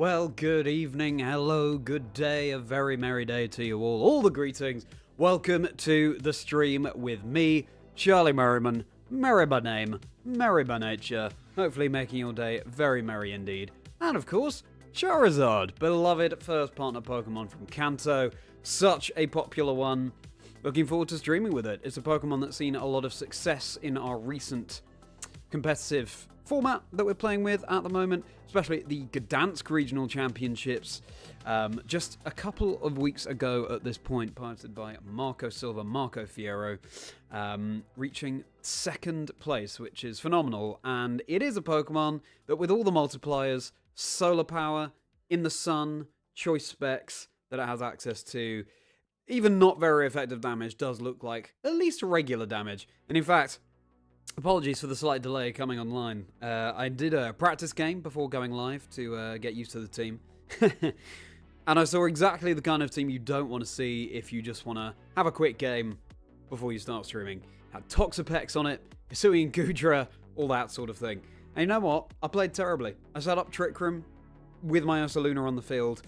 Well, good evening, hello, good day, a very merry day to you all the greetings. Welcome to the stream with me, Charlie Merriman, merry by name, merry by nature, hopefully making your day very merry indeed. And of course, Charizard, beloved first partner Pokemon from Kanto, such a popular one. Looking forward to streaming with it. It's a Pokemon that's seen a lot of success in our recent competitive format that we're playing with at the moment, especially the Gdansk Regional Championships. Just a couple of weeks ago at this point, piloted by Marco Silva, Marco Fierro, reaching second place, which is phenomenal. And it is a Pokemon that with all the multipliers, solar power, in the sun, choice specs that it has access to, even not very effective damage does look like at least regular damage. And in fact, apologies for the slight delay coming online. I did a practice game before going live to get used to the team. And I saw exactly the kind of team you don't want to see if you just want to have a quick game before you start streaming. Had Toxapex on it, Hisuian Gudra, all that sort of thing. And you know what? I played terribly. I set up Trick Room with my Ursaluna on the field.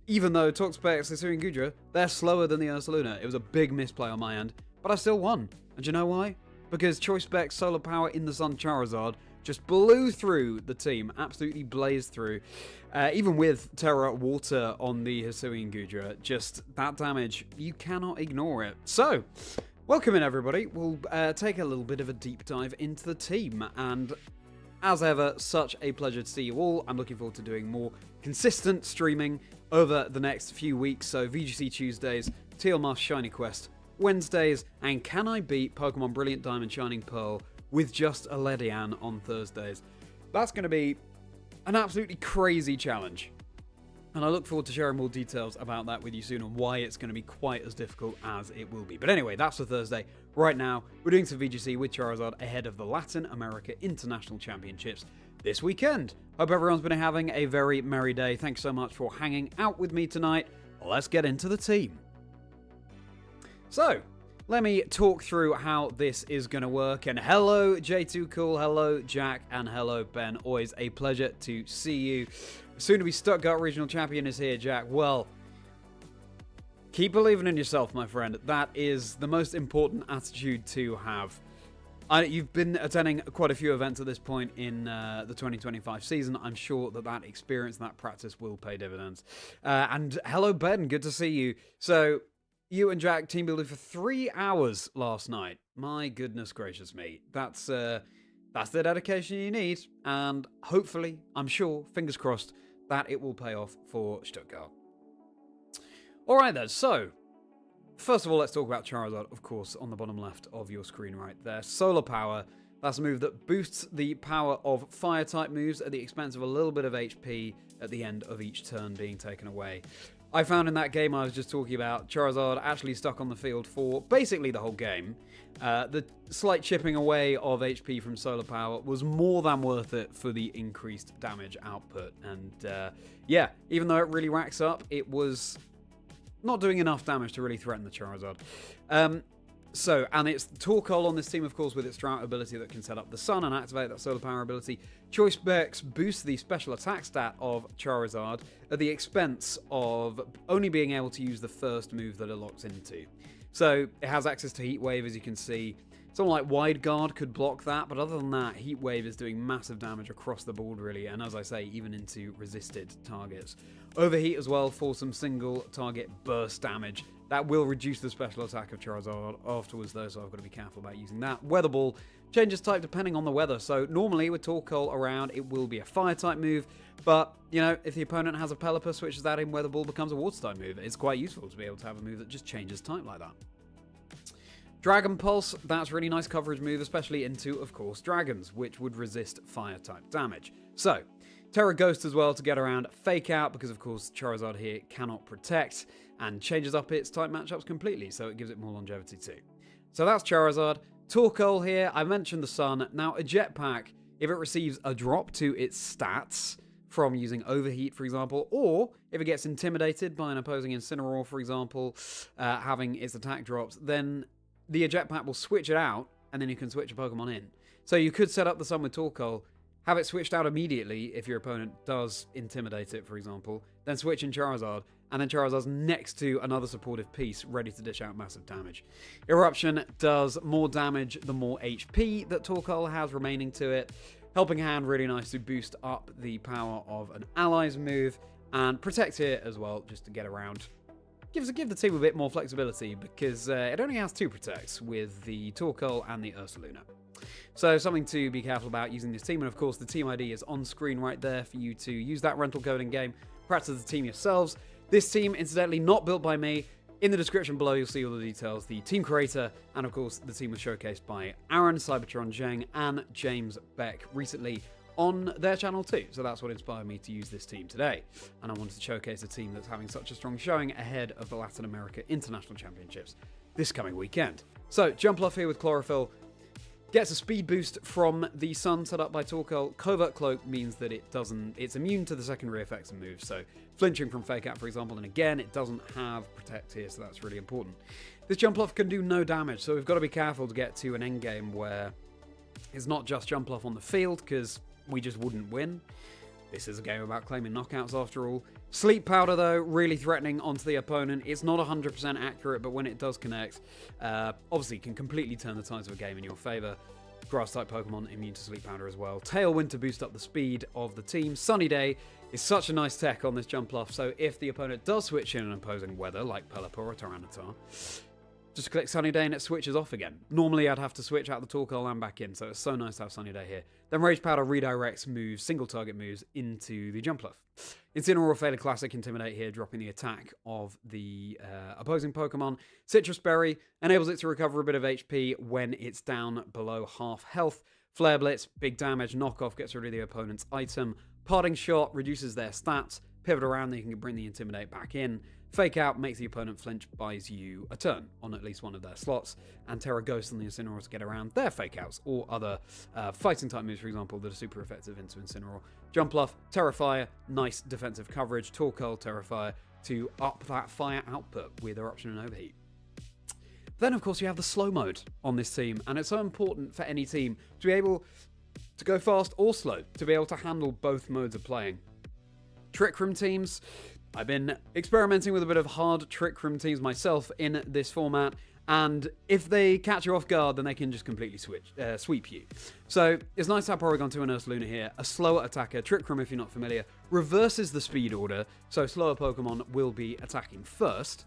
Even though Toxapex, Hisuian Gudra, they're slower than the Ursaluna. It was a big misplay on my end. But I still won. And do you know why? Because Choice Spec, Solar Power, in the Sun Charizard just blew through the team, absolutely blazed through. Even with Terra Water on the Hisuian Gudra, just that damage, you cannot ignore it. So, welcome in everybody. We'll take a little bit of a deep dive into the team. And as ever, such a pleasure to see you all. I'm looking forward to doing more consistent streaming over the next few weeks. So VGC Tuesdays, TLMAS Shiny Quest Wednesdays, and Can I Beat Pokemon Brilliant Diamond Shining Pearl with just a Ledian on Thursdays. That's going to be an absolutely crazy challenge. And I look forward to sharing more details about that with you soon and why it's going to be quite as difficult as it will be. But anyway, that's for Thursday. Right now, we're doing some VGC with Charizard ahead of the Latin America International Championships this weekend. Hope everyone's been having a very merry day. Thanks so much for hanging out with me tonight. Let's get into the team. So, let me talk through how this is going to work. And hello, J2Cool, hello, Jack, and hello, Ben. Always a pleasure to see you. Soon to be Stuttgart Regional Champion is here, Jack. Well, keep believing in yourself, my friend. That is the most important attitude to have. You've been attending quite a few events at this point in the 2025 season. I'm sure that that experience and that practice will pay dividends. And hello, Ben. Good to see you. So, you and Jack team building for 3 hours last night. My goodness gracious me. That's the dedication you need. And hopefully, I'm sure, fingers crossed, that it will pay off for Stuttgart. Alright then, so, first of all, let's talk about Charizard, of course, on the bottom left of your screen right there. Solar Power. That's a move that boosts the power of Fire-type moves at the expense of a little bit of HP at the end of each turn being taken away. I found in that game I was just talking about, Charizard actually stuck on the field for basically the whole game. The slight chipping away of HP from Solar Power was more than worth it for the increased damage output. And yeah, even though it really racks up, it was not doing enough damage to really threaten the Charizard. And it's Torkoal on this team, of course, with its Drought ability that can set up the sun and activate that Solar Power ability. Choice Specs boosts the special attack stat of Charizard at the expense of only being able to use the first move that it locks into. So it has access to Heat Wave, as you can see. Something like Wide Guard could block that, but other than that, Heat Wave is doing massive damage across the board, really, and as I say, even into resisted targets. Overheat as well for some single target burst damage. That will reduce the special attack of Charizard afterwards, though, so I've got to be careful about using that. Weather Ball changes type depending on the weather, so normally with Torkoal around, it will be a Fire-type move, but, you know, if the opponent has a Pelipper, switches that in, Weather Ball becomes a Water-type move. It's quite useful to be able to have a move that just changes type like that. Dragon Pulse, that's a really nice coverage move, especially into, of course, dragons, which would resist Fire-type damage. So, Terra Ghost as well to get around Fake Out, because, of course, Charizard here cannot protect, and changes up its type matchups completely, so it gives it more longevity too. So that's Charizard. Torkoal here, I mentioned the sun. Now, a Jetpack, if it receives a drop to its stats from using Overheat, for example, or if it gets intimidated by an opposing Incineroar, for example, having its attack drops, then the Jetpack will switch it out, and then you can switch a Pokemon in. So you could set up the sun with Torkoal, have it switched out immediately if your opponent does intimidate it, for example, then switch in Charizard, and then Charizard's next to another supportive piece ready to dish out massive damage. Eruption does more damage the more HP that Torkoal has remaining to it. Helping Hand, really nice to boost up the power of an ally's move, and Protect here as well, just to get around. Give the team a bit more flexibility, because it only has 2 protects with the Torkoal and the Ursaluna. So something to be careful about using this team, and of course the team ID is on screen right there for you to use that rental code in game, practice the team yourselves. This team, incidentally, not built by me. In the description below you'll see all the details, the team creator, and of course the team was showcased by Aaron, Cybertron Zheng, and James Beck recently on their channel too, so that's what inspired me to use this team today, and I wanted to showcase a team that's having such a strong showing ahead of the Latin America International Championships this coming weekend. So Jumpluff here with Chlorophyll, gets a speed boost from the sun set up by Torkoal. Covert Cloak means that it's immune to the secondary effects and moves, so flinching from Fake Out, for example, and again, it doesn't have Protect here, so that's really important. This Jumpluff can do no damage, so we've got to be careful to get to an endgame where it's not just Jumpluff on the field, because we just wouldn't win. This is a game about claiming knockouts after all. Sleep Powder, though, really threatening onto the opponent. It's not 100% accurate, but when it does connect, obviously can completely turn the tides of a game in your favor. Grass-type Pokemon immune to Sleep Powder as well. Tailwind to boost up the speed of the team. Sunny Day is such a nice tech on this Jumpluff, so if the opponent does switch in an opposing weather, like Pelipper or Tyranitar, just click Sunny Day and it switches off again. Normally I'd have to switch out the Torkoal and back in, so it's so nice to have Sunny Day here. Then Rage Powder redirects moves, single target moves, into the Jumpluff. Incineroar Fatal Classic Intimidate here, dropping the attack of the opposing Pokemon. Citrus Berry enables it to recover a bit of HP when it's down below half health. Flare Blitz, big damage, knockoff gets rid of the opponent's item. Parting Shot reduces their stats. Pivot around, you can bring the Intimidate back in. Fake Out makes the opponent flinch, buys you a turn on at least one of their slots, and Terra Ghost and the Incineroar to get around their Fake Outs or other fighting type moves, for example, that are super effective into Incineroar. Jumpluff, Terrafire, nice defensive coverage. Torkoal, Terrafire to up that fire output with Eruption and Overheat. Then, of course, you have the slow mode on this team, and it's so important for any team to be able to go fast or slow, to be able to handle both modes of playing. Trick Room teams, I've been experimenting with a bit of hard Trick Room teams myself in this format, and if they catch you off guard, then they can just completely sweep you. So it's nice to have Porygon2 and Ursaluna here. A slower attacker, Trick Room if you're not familiar, reverses the speed order, so slower Pokemon will be attacking first.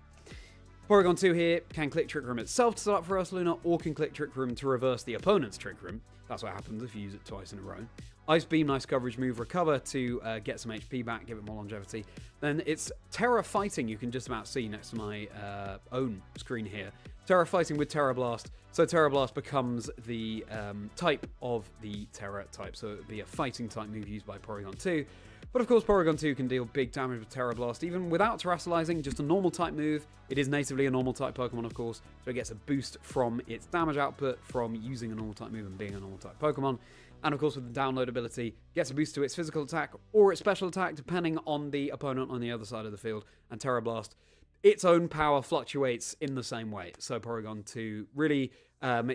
Porygon2 here can click Trick Room itself to set up for Ursaluna, or can click Trick Room to reverse the opponent's Trick Room. That's what happens if you use it twice in a row. Ice Beam, nice coverage move, recover to get some HP back, give it more longevity. Then it's Terra Fighting, you can just about see next to my own screen here. Terra Fighting with Terra Blast. So Terra Blast becomes the type of the Terra type, so it would be a fighting type move used by Porygon2. But of course Porygon2 can deal big damage with Terra Blast, even without terrestrializing, just a normal type move. It is natively a normal type Pokemon, of course, so it gets a boost from its damage output from using a normal type move and being a normal type Pokemon. And of course with the download ability, gets a boost to its physical attack or its special attack, depending on the opponent on the other side of the field. And Terra Blast, its own power fluctuates in the same way. So Porygon2 really,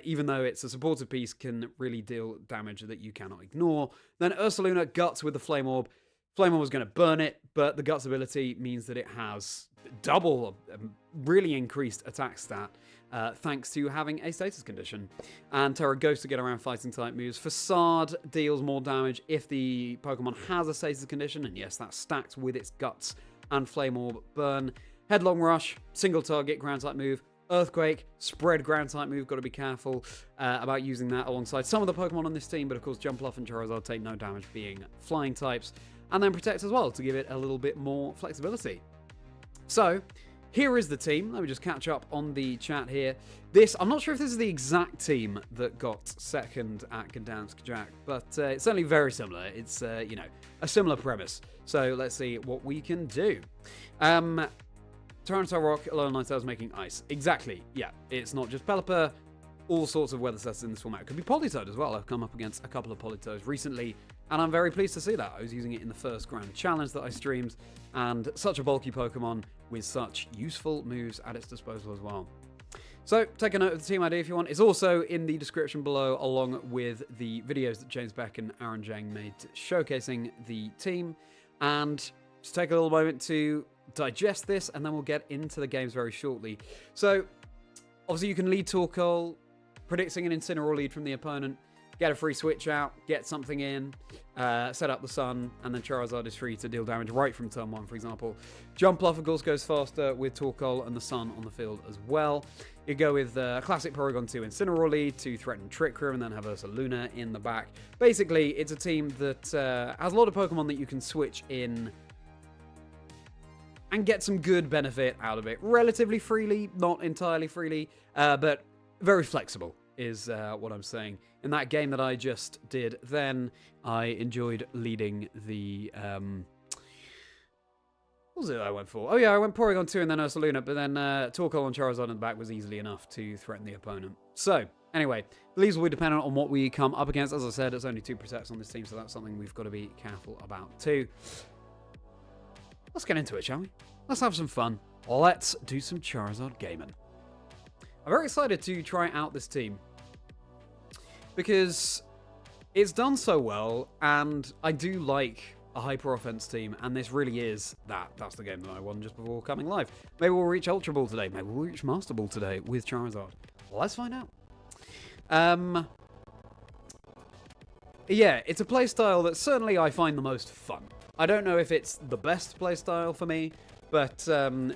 even though it's a supportive piece, can really deal damage that you cannot ignore. Then Ursaluna, Guts with the Flame Orb. Flame Orb was going to burn it, but the Guts ability means that it has double, really increased attack stat, thanks to having a status condition. And Terra Ghost to get around fighting type moves. Facade deals more damage if the Pokemon has a status condition, and yes, that's stacked with its Guts and Flame Orb burn. Headlong Rush, single target ground type move. Earthquake, spread ground type move, got to be careful about using that alongside some of the Pokemon on this team, but of course Jumpluff and Charizard take no damage being flying types. And then Protect as well to give it a little bit more flexibility. So, here is the team. Let me just catch up on the chat here. I'm not sure if this is the exact team that got second at Gdansk Jack, but it's certainly very similar. It's, a similar premise. So, let's see what we can do. Tyranitar Rock, Alolan Ninetales making ice. Exactly, yeah. It's not just Pelipper. All sorts of weather sets in this format. It could be Politoed as well. I've come up against a couple of Politoeds recently, and I'm very pleased to see that. I was using it in the first Grand Challenge that I streamed, and such a bulky Pokemon with such useful moves at its disposal as well. So take a note of the team ID if you want. It's also in the description below, along with the videos that James Beck and Aaron Zhang made showcasing the team. And just take a little moment to digest this, and then we'll get into the games very shortly. So obviously you can lead Torkoal, predicting an Incineroar lead from the opponent, get a free switch out, get something in, set up the Sun, and then Charizard is free to deal damage right from turn 1, for example. Jumpluff, of course, goes faster with Torkoal and the Sun on the field as well. You go with classic Porygon2 Incineroar lead to threaten Trick Room, and then have Ursaluna in the back. Basically, it's a team that has a lot of Pokemon that you can switch in and get some good benefit out of it. Relatively freely, not entirely freely, but very flexible is what I'm saying. In that game that I just did then, I enjoyed leading the... what was it I went for? Oh yeah, I went Porygon2 and then Ursaluna, but then Torkoal and Charizard in the back was easily enough to threaten the opponent. So, anyway, the leads will be dependent on what we come up against. As I said, it's only 2 protects on this team, so that's something we've got to be careful about too. Let's get into it, shall we? Let's have some fun. Let's do some Charizard gaming. I'm very excited to try out this team, because it's done so well, and I do like a hyper offense team, and this really is that. That's the game that I won just before coming live. Maybe we'll reach Ultra Ball today. Maybe we'll reach Master Ball today with Charizard. Let's find out. Yeah, it's a playstyle that certainly I find the most fun. I don't know if it's the best playstyle for me, but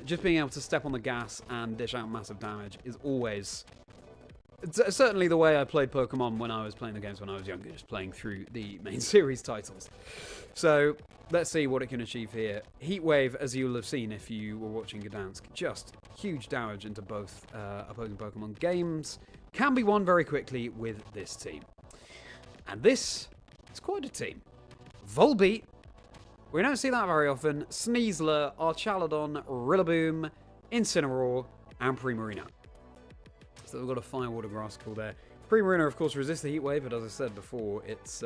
just being able to step on the gas and dish out massive damage is always... It's certainly the way I played Pokemon when I was playing the games when I was younger, just playing through the main series titles. So, let's see what it can achieve here. Heat Wave, as you'll have seen if you were watching Gdansk, just huge damage into both opposing Pokemon. Games can be won very quickly with this team. And this is quite a team. Volbeat, we don't see that very often. Sneasler, Archaladon, Rillaboom, Incineroar, and Primarina. So we've got a Firewater Grasscall there. Primarina, of course, resists the Heat Wave, but as I said before, it's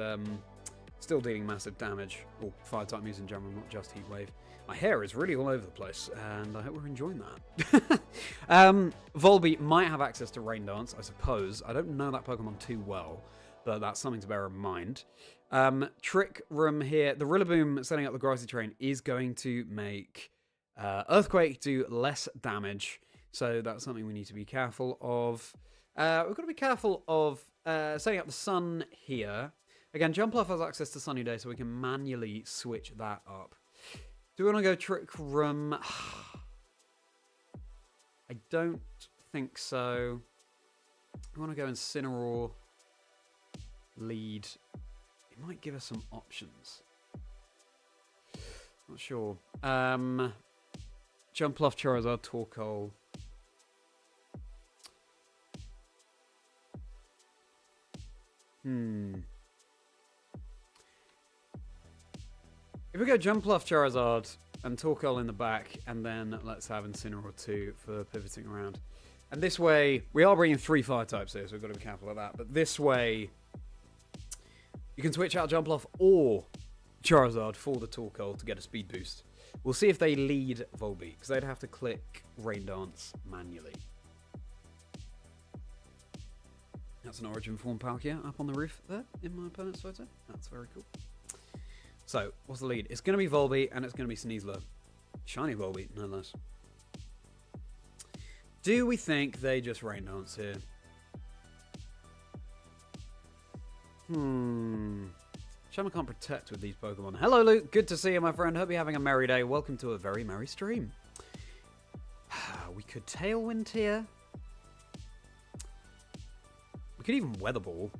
still dealing massive damage. Or Fire-type moves in general, not just Heat Wave. My hair is really all over the place, and I hope we're enjoying that. Volbeat might have access to Rain Dance, I suppose. I don't know that Pokemon too well, but that's something to bear in mind. Trick Room here. The Rillaboom setting up the Grassy Terrain is going to make Earthquake do less damage. So that's something we need to be careful of. We've got to be careful of setting up the Sun here. Again, Jumpluff has access to Sunny Day, so we can manually switch that up. Do we want to go Trick Room? I don't think so. I want to go Incineroar lead. It might give us some options. Not sure. Jumpluff, Charizard, Torkoal. If we go Jumpluff, Charizard, and Torkoal in the back, and then let's have Incineroar 2 for pivoting around. And this way, we are bringing 3 fire types here, so we've got to be careful of that. But this way, you can switch out Jumpluff or Charizard for the Torkoal to get a speed boost. We'll see if they lead Volbeat, because they'd have to click Rain Dance manually. That's an Origin Form Palkia up on the roof there in my opponent's photo. That's very cool. So, what's the lead? It's going to be Volbeat and it's going to be Sneasler. Shiny Volbeat, no less. Do we think they just Rain Dance here? Shame I can't protect with these Pokemon. Hello, Luke. Good to see you, my friend. Hope you're having a merry day. Welcome to a very merry stream. We could Tailwind here. We could even Weather Ball.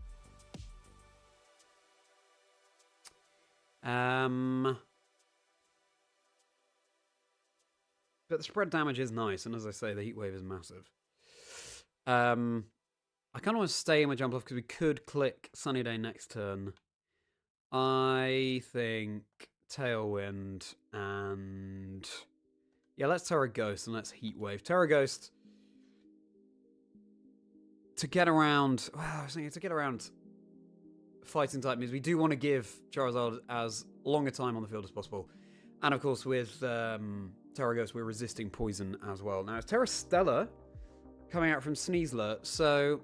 But the spread damage is nice, and as I say, the Heat Wave is massive. I kind of want to stay in my Jumpluff because we could click Sunny Day next turn. I think Tailwind and... yeah, let's Terra Ghost and let's Heat Wave. Terra Ghost to get around... well, I was thinking to get around fighting type means we do want to give Charizard as long a time on the field as possible. And of course with Terra Ghost we're resisting poison as well. Now it's Terra Stella coming out from Sneasler. So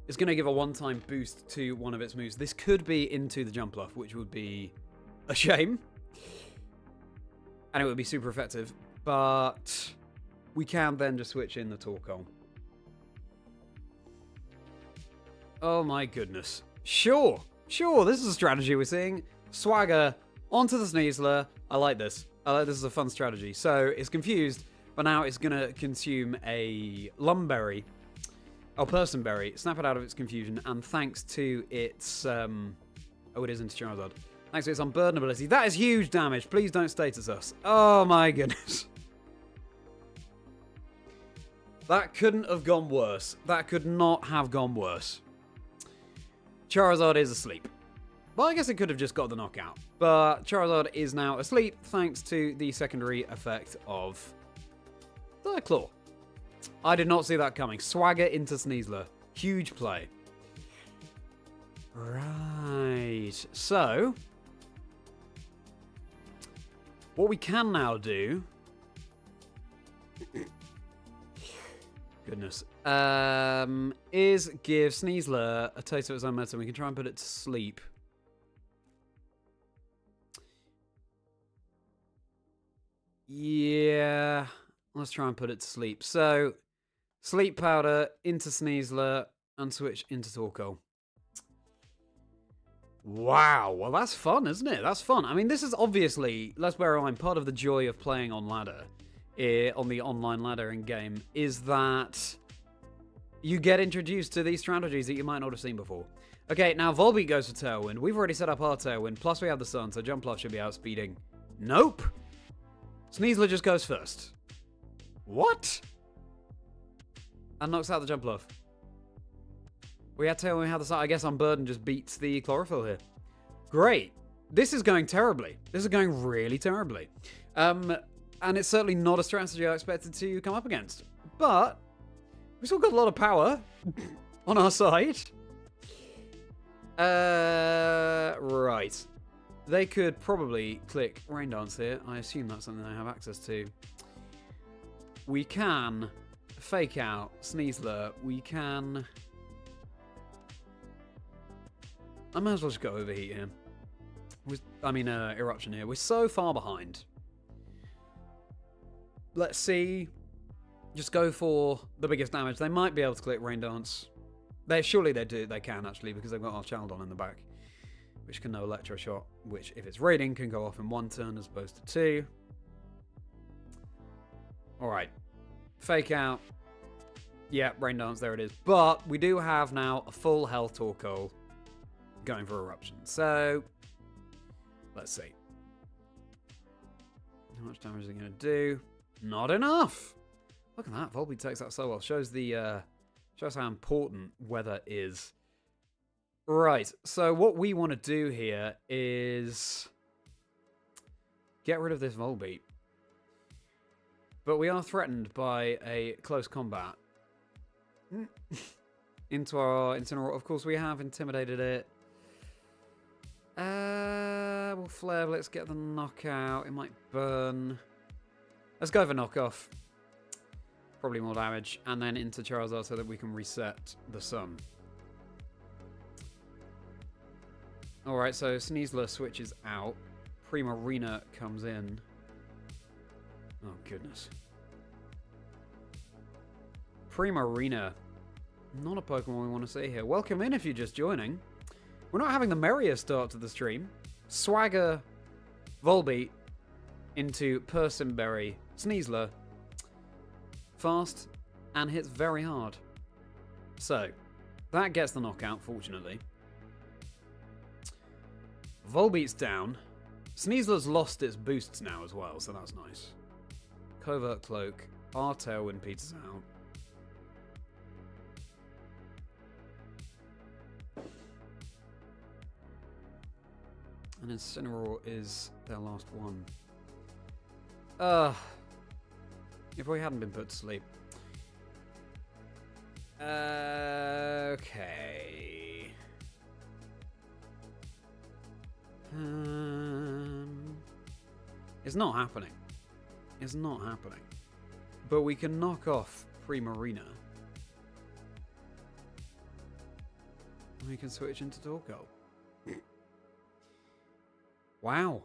it's going to give a one-time boost to one of its moves. This could be into the Jumpluff, which would be a shame. And it would be super effective. But we can then just switch in the Torkoal. Oh my goodness. Sure, this is a strategy we're seeing. Swagger onto the Sneasler. I like this. This is a fun strategy. So it's confused, but now it's going to consume a Lumberry. Oh, Personberry. Snap it out of its confusion, and thanks to its... oh, it is into Charizard. Thanks to its Unburden ability. That is huge damage. Please don't status us. Oh my goodness. That couldn't have gone worse. That could not have gone worse. Charizard is asleep. Well, I guess it could have just got the knockout. But Charizard is now asleep thanks to the secondary effect of the Claw. I did not see that coming. Swagger into Sneasler. Huge play. Right. So, what we can now do... Goodness. Is give Sneasler a taste of its own medicine. We can try and put it to sleep. Yeah. Let's try and put it to sleep. So, sleep powder into Sneasler and switch into Torkoal. Wow. Well, that's fun, isn't it? That's fun. I mean, this is obviously, let's bear in mind, part of the joy of playing on ladder. On the online ladder in game is that you get introduced to these strategies that you might not have seen before. Okay, now Volbeat goes for Tailwind. We've already set up our Tailwind, plus we have the Sun, so Jumpluff should be outspeeding. Nope! Sneasler just goes first. What? And knocks out the Jumpluff. We had Tailwind, we had the Sun. I guess Unburden just beats the Chlorophyll here. Great. This is going terribly. This is going really terribly. And it's certainly not a strategy I expected to come up against. But we've still got a lot of power on our side. Right. They could probably click Rain Dance here. I assume that's something they have access to. We can fake out Sneasler. We can... I might as well just go Overheat here. Eruption here. We're so far behind. Let's see. Just go for the biggest damage. They might be able to click Rain Dance. Surely they do. They can, actually, because they've got our Chaldon in the back, which can know Electro Shot, which, if it's raiding, can go off in one turn as opposed to two. Alright. Fake out. Yeah, Rain Dance, there it is. But we do have now a full health Torkoal going for Eruption. So, let's see. How much damage is it going to do? Not enough. Look at that. Volbeat takes that so well. Shows how important weather is. Right. So what we want to do here is get rid of this Volbeat. But we are threatened by a close combat. Into our Incineroar. Of course, we have intimidated it. We'll Flare Blitz, get the knockout. It might burn. Let's go for knockoff. Probably more damage. And then into Charizard so that we can reset the Sun. Alright, so Sneasler switches out. Primarina comes in. Oh, goodness. Primarina. Not a Pokemon we want to see here. Welcome in if you're just joining. We're not having the merriest start to the stream. Swagger Volbeat into Personberry Sneasler. Fast and hits very hard. So, that gets the knockout, fortunately. Volbeat's down. Sneasler's lost its boosts now as well, so that's nice. Covert Cloak. Our Tailwind peters out. And Incineroar is their last one. If we hadn't been put to sleep. Okay. It's not happening. It's not happening. But we can knock off Primarina. We can switch into Torkoal. Wow.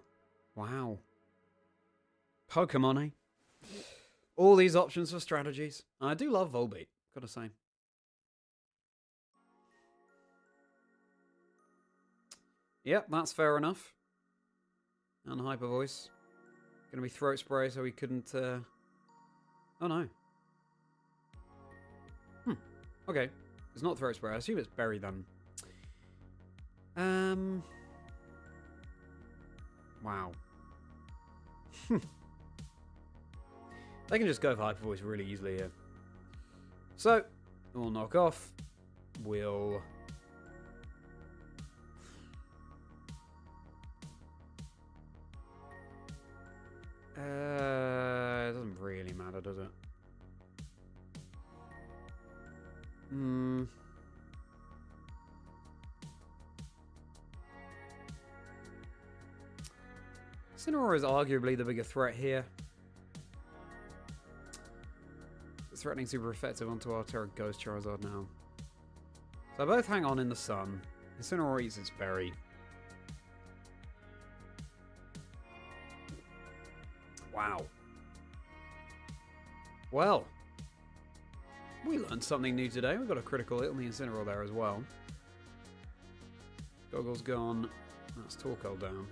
Wow. Pokemon, eh? All these options for strategies. I do love Volbeat, gotta say. Yep, that's fair enough. And Hyper Voice. Gonna be Throat Spray, so we couldn't... Oh, no. Okay. It's not Throat Spray. I assume it's Berry, then. Wow. They can just go for Hyper Voice really easily here. So, we'll knock off. We'll... It doesn't really matter, does it? Incineroar is arguably the bigger threat here. It's threatening super effective onto our Terra Ghost Charizard now. So both hang on in the sun. Incineroar eats its berry. Wow. Well, we learned something new today. We got a critical hit on the Incineroar there as well. Goggle's gone. That's Torkoal down.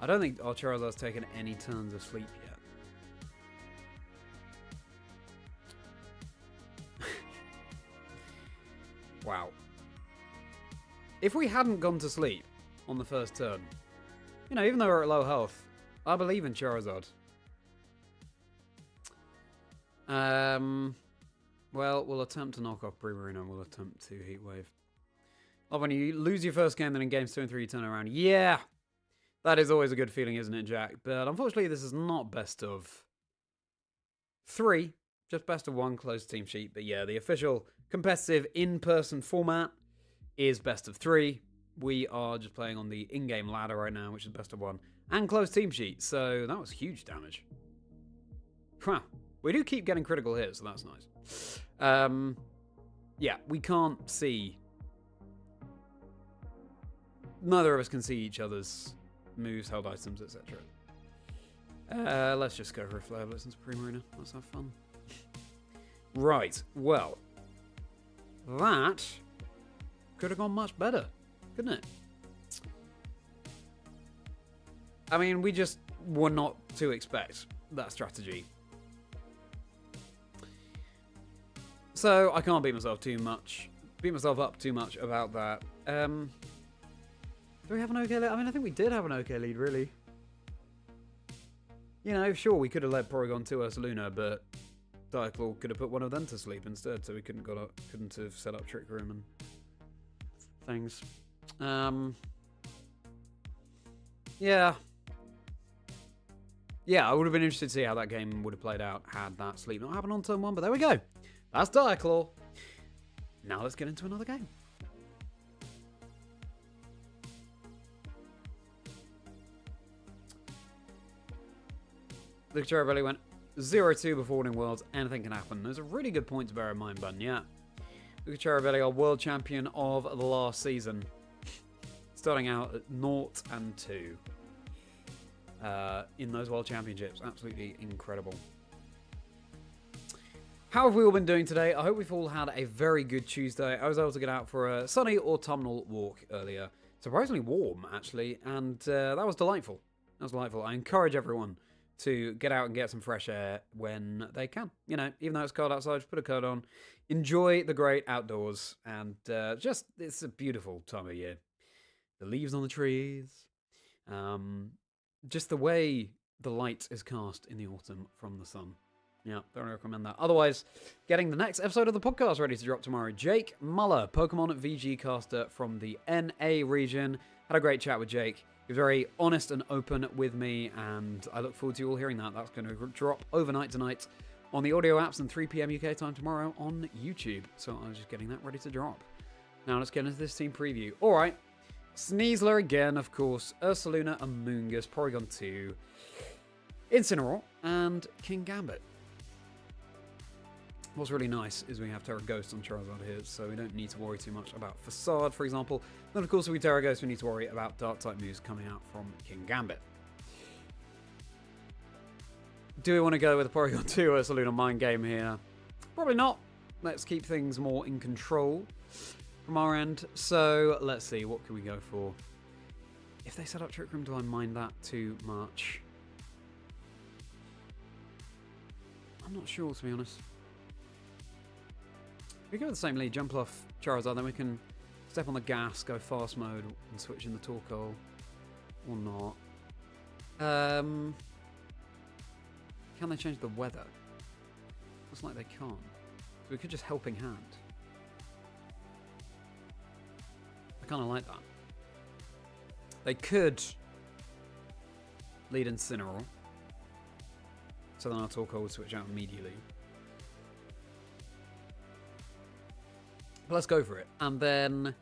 I don't think our Charizard's taken any turns of sleep yet. Wow. If we hadn't gone to sleep on the first turn, you know, even though we're at low health, I believe in Charizard. Well, we'll attempt to knock off Primarina and we'll attempt to Heat Wave. Oh, when you lose your first game, then in games 2 and 3 you turn around. Yeah! That is always a good feeling, isn't it, Jack? But unfortunately, this is not best of 3. Just best of 1 closed team sheet. But yeah, the official competitive in-person format is best of 3. We are just playing on the in-game ladder right now, which is best of 1. And closed team sheet, so that was huge damage. Wow. We do keep getting critical hits, so that's nice. Yeah, we can't see... Neither of us can see each other's moves, held items, etc. Let's just go for a Flare Blitz into Primarina. Let's have fun. Right, well. That could have gone much better, couldn't it? I mean, we just were not to expect that strategy. So, I can't beat myself up too much about that. Do we have an okay lead? I mean, I think we did have an okay lead, really. You know, sure, we could have led Porygon2 Ursaluna, but Diaclaw could have put one of them to sleep instead, so we couldn't have set up Trick Room and things. Yeah. Yeah, I would have been interested to see how that game would have played out had that sleep not happened on turn 1, but there we go. That's Diaclaw. Now let's get into another game. The Cherry went 0-2 before winning Worlds. Anything can happen. There's a really good point to bear in mind, Ben. Yeah. Luca Cherry, our world champion of the last season. Starting out at 0-2 in those world championships. Absolutely incredible. How have we all been doing today? I hope we've all had a very good Tuesday. I was able to get out for a sunny autumnal walk earlier. Surprisingly warm, actually, and that was delightful. That was delightful. I encourage everyone to get out and get some fresh air when they can. You know, even though it's cold outside, just put a coat on. Enjoy the great outdoors, and it's a beautiful time of year. The leaves on the trees. Just the way the light is cast in the autumn from the sun. Yeah, don't recommend that. Otherwise, getting the next episode of the podcast ready to drop tomorrow. Jake Muller, Pokemon VG caster from the NA region. Had a great chat with Jake. He was very honest and open with me, and I look forward to you all hearing that. That's going to drop overnight tonight on the audio apps and 3 p.m. UK time tomorrow on YouTube. So I was just getting that ready to drop. Now let's get into this team preview. All right. Sneasler again, of course. Ursaluna, Amoonguss, Porygon2, Incineroar, and King Gambit. What's really nice is we have Terra Ghost on Charizard here, so we don't need to worry too much about Facade, for example. Then, of course, if we Terra Ghost, we need to worry about Dark-type moves coming out from King Gambit. Do we want to go with the Porygon2 Ursaluna Mind Game here? Probably not. Let's keep things more in control from our end. So, let's see, what can we go for? If they set up Trick Room, do I mind that too much? I'm not sure, to be honest. If we go with the same lead, Jumpluff, Charizard, then we can step on the gas, go fast mode, and switch in the Torkoal. Or not. Can they change the weather? Looks like they can't. So we could just Helping Hand. I kind of like that. They could lead Incineroar. So then our Torkoal would switch out immediately. But let's go for it. And then,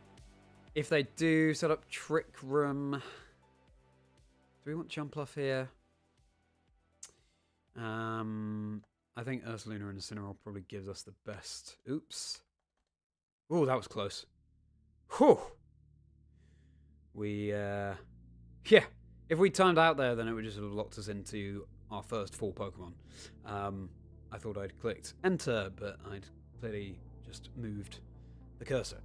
if they do set up Trick Room, do we want Jumpluff here? I think Ursaluna and Incineroar probably gives us the best. Oops. Oh, that was close. Whew. Yeah. If we timed out there, then it would just have locked us into our first 4 Pokemon. I thought I'd clicked Enter, but I'd clearly just moved the cursor.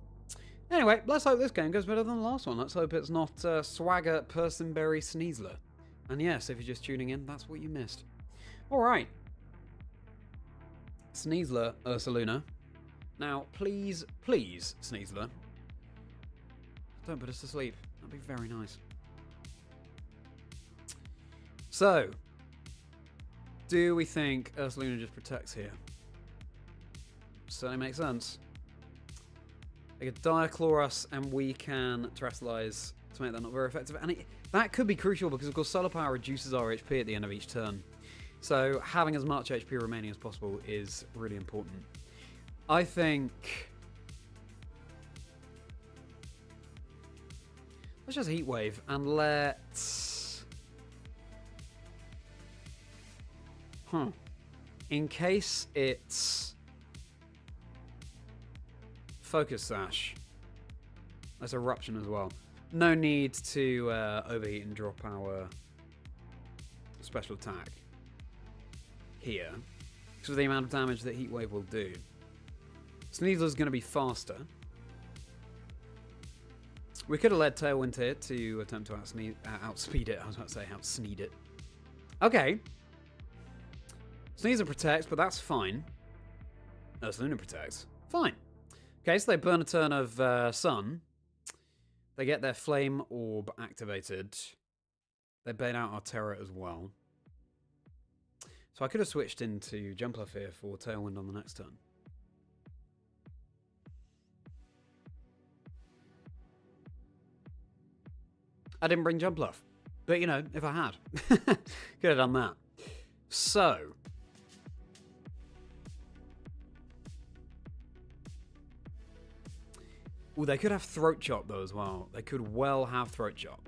Anyway, let's hope this game goes better than the last one. Let's hope it's not Swagger, Persimberry, Sneasler. And yes, if you're just tuning in, that's what you missed. Alright. Sneasler, Ursaluna. Now, please, please, Sneasler, don't put us to sleep. That'd be very nice. So, do we think Ursaluna just protects here? Certainly makes sense. They could Diaclaw us, and we can Terastallize to make that not very effective. And that could be crucial because, of course, Solar Power reduces our HP at the end of each turn. So having as much HP remaining as possible is really important. I think... let's just Heat Wave and let's... in case it's... Focus Sash. That's Eruption as well. No need to overheat and drop our special attack here because of the amount of damage that Heat Wave will do. Sneasler's going to be faster. We could have led Tailwind here to attempt to outspeed it. I was about to say outsneed it. Okay. Sneasler protects, but that's fine. Ursaluna protects. Fine. Okay, so they burn a turn of Sun. They get their Flame Orb activated. They bait out our Terra as well. So I could have switched into Jumpluff here for Tailwind on the next turn. I didn't bring Jumpluff. But, you know, if I had, could have done that. So... ooh, they could have Throat Chop, though, as well. They could well have Throat Chop.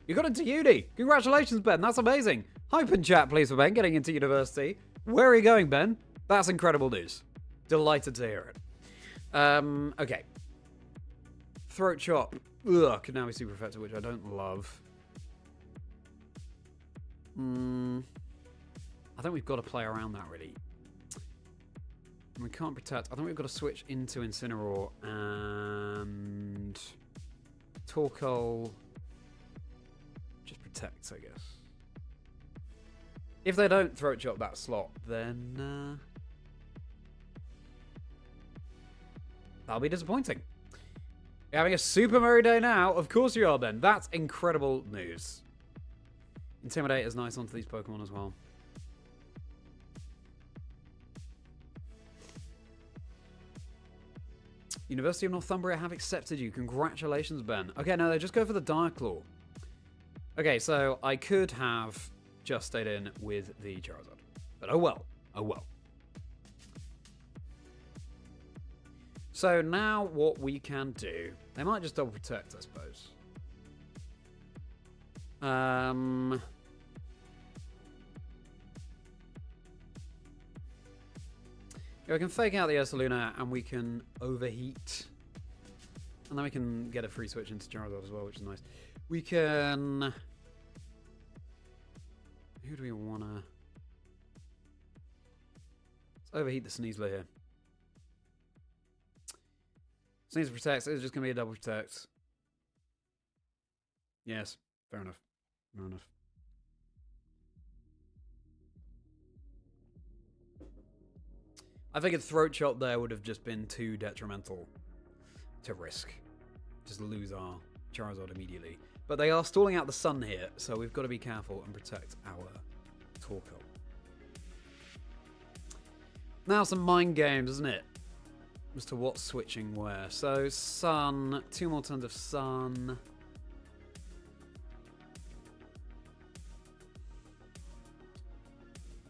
You got into uni! Congratulations, Ben. That's amazing. Hype in chat, please, for Ben getting into university. Where are you going, Ben? That's incredible news. Delighted to hear it. Okay. Throat Chop. Ugh, could now be super effective, which I don't love. I think we've got to play around that, really. We can't protect. I think we've got to switch into Incineroar and Torkoal just protects, I guess. If they don't Throat Chop that slot, then that'll be disappointing. You're having a super merry day now. Of course you are, Ben. That's incredible news. Intimidate is nice onto these Pokemon as well. University of Northumbria have accepted you. Congratulations, Ben. Okay, no, they just go for the Diaclaw. Okay, so I could have just stayed in with the Charizard. But oh well. Oh well. So now what we can do... they might just double protect, I suppose. Yeah, we can fake out the Ursaluna and we can overheat. And then we can get a free switch into Charizard as well, which is nice. We can... Who do we want to... Let's overheat the Sneasler here. Sneasler protects. It's just going to be a double protect. Yes, fair enough. Fair enough. I figured Throat Chop there would have just been too detrimental to risk. Just lose our Charizard immediately. But they are stalling out the sun here, so we've got to be careful and protect our Torkoal. Now some mind games, isn't it? As to what's switching where. So sun, 2 more turns of sun.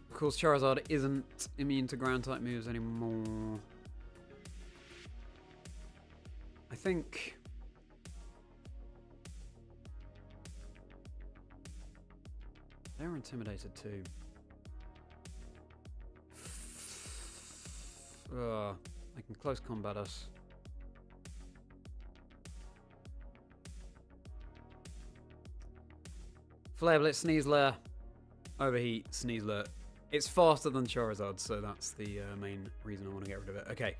Of course, Charizard isn't immune to ground type moves anymore. I think... They were intimidated too. They can close combat us. Flare Blitz, Sneasler. Overheat, Sneasler. It's faster than Charizard, so that's the main reason I want to get rid of it. Okay.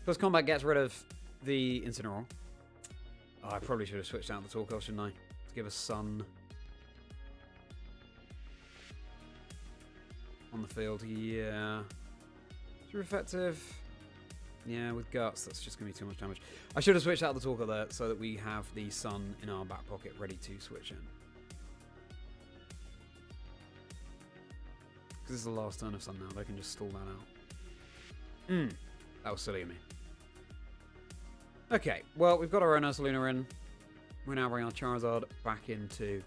Close combat gets rid of the Incineroar. Oh, I probably should have switched out the Torkoal, shouldn't I? To give us Sun on the field. Yeah. Super effective. Yeah, with Guts, that's just going to be too much damage. I should have switched out the Torkoal there so that we have the Sun in our back pocket ready to switch in. Because this is the last turn of Sun now. They can just stall that out. That was silly of me. Okay, well, we've got our own Ursaluna in. We now bring our Charizard back into...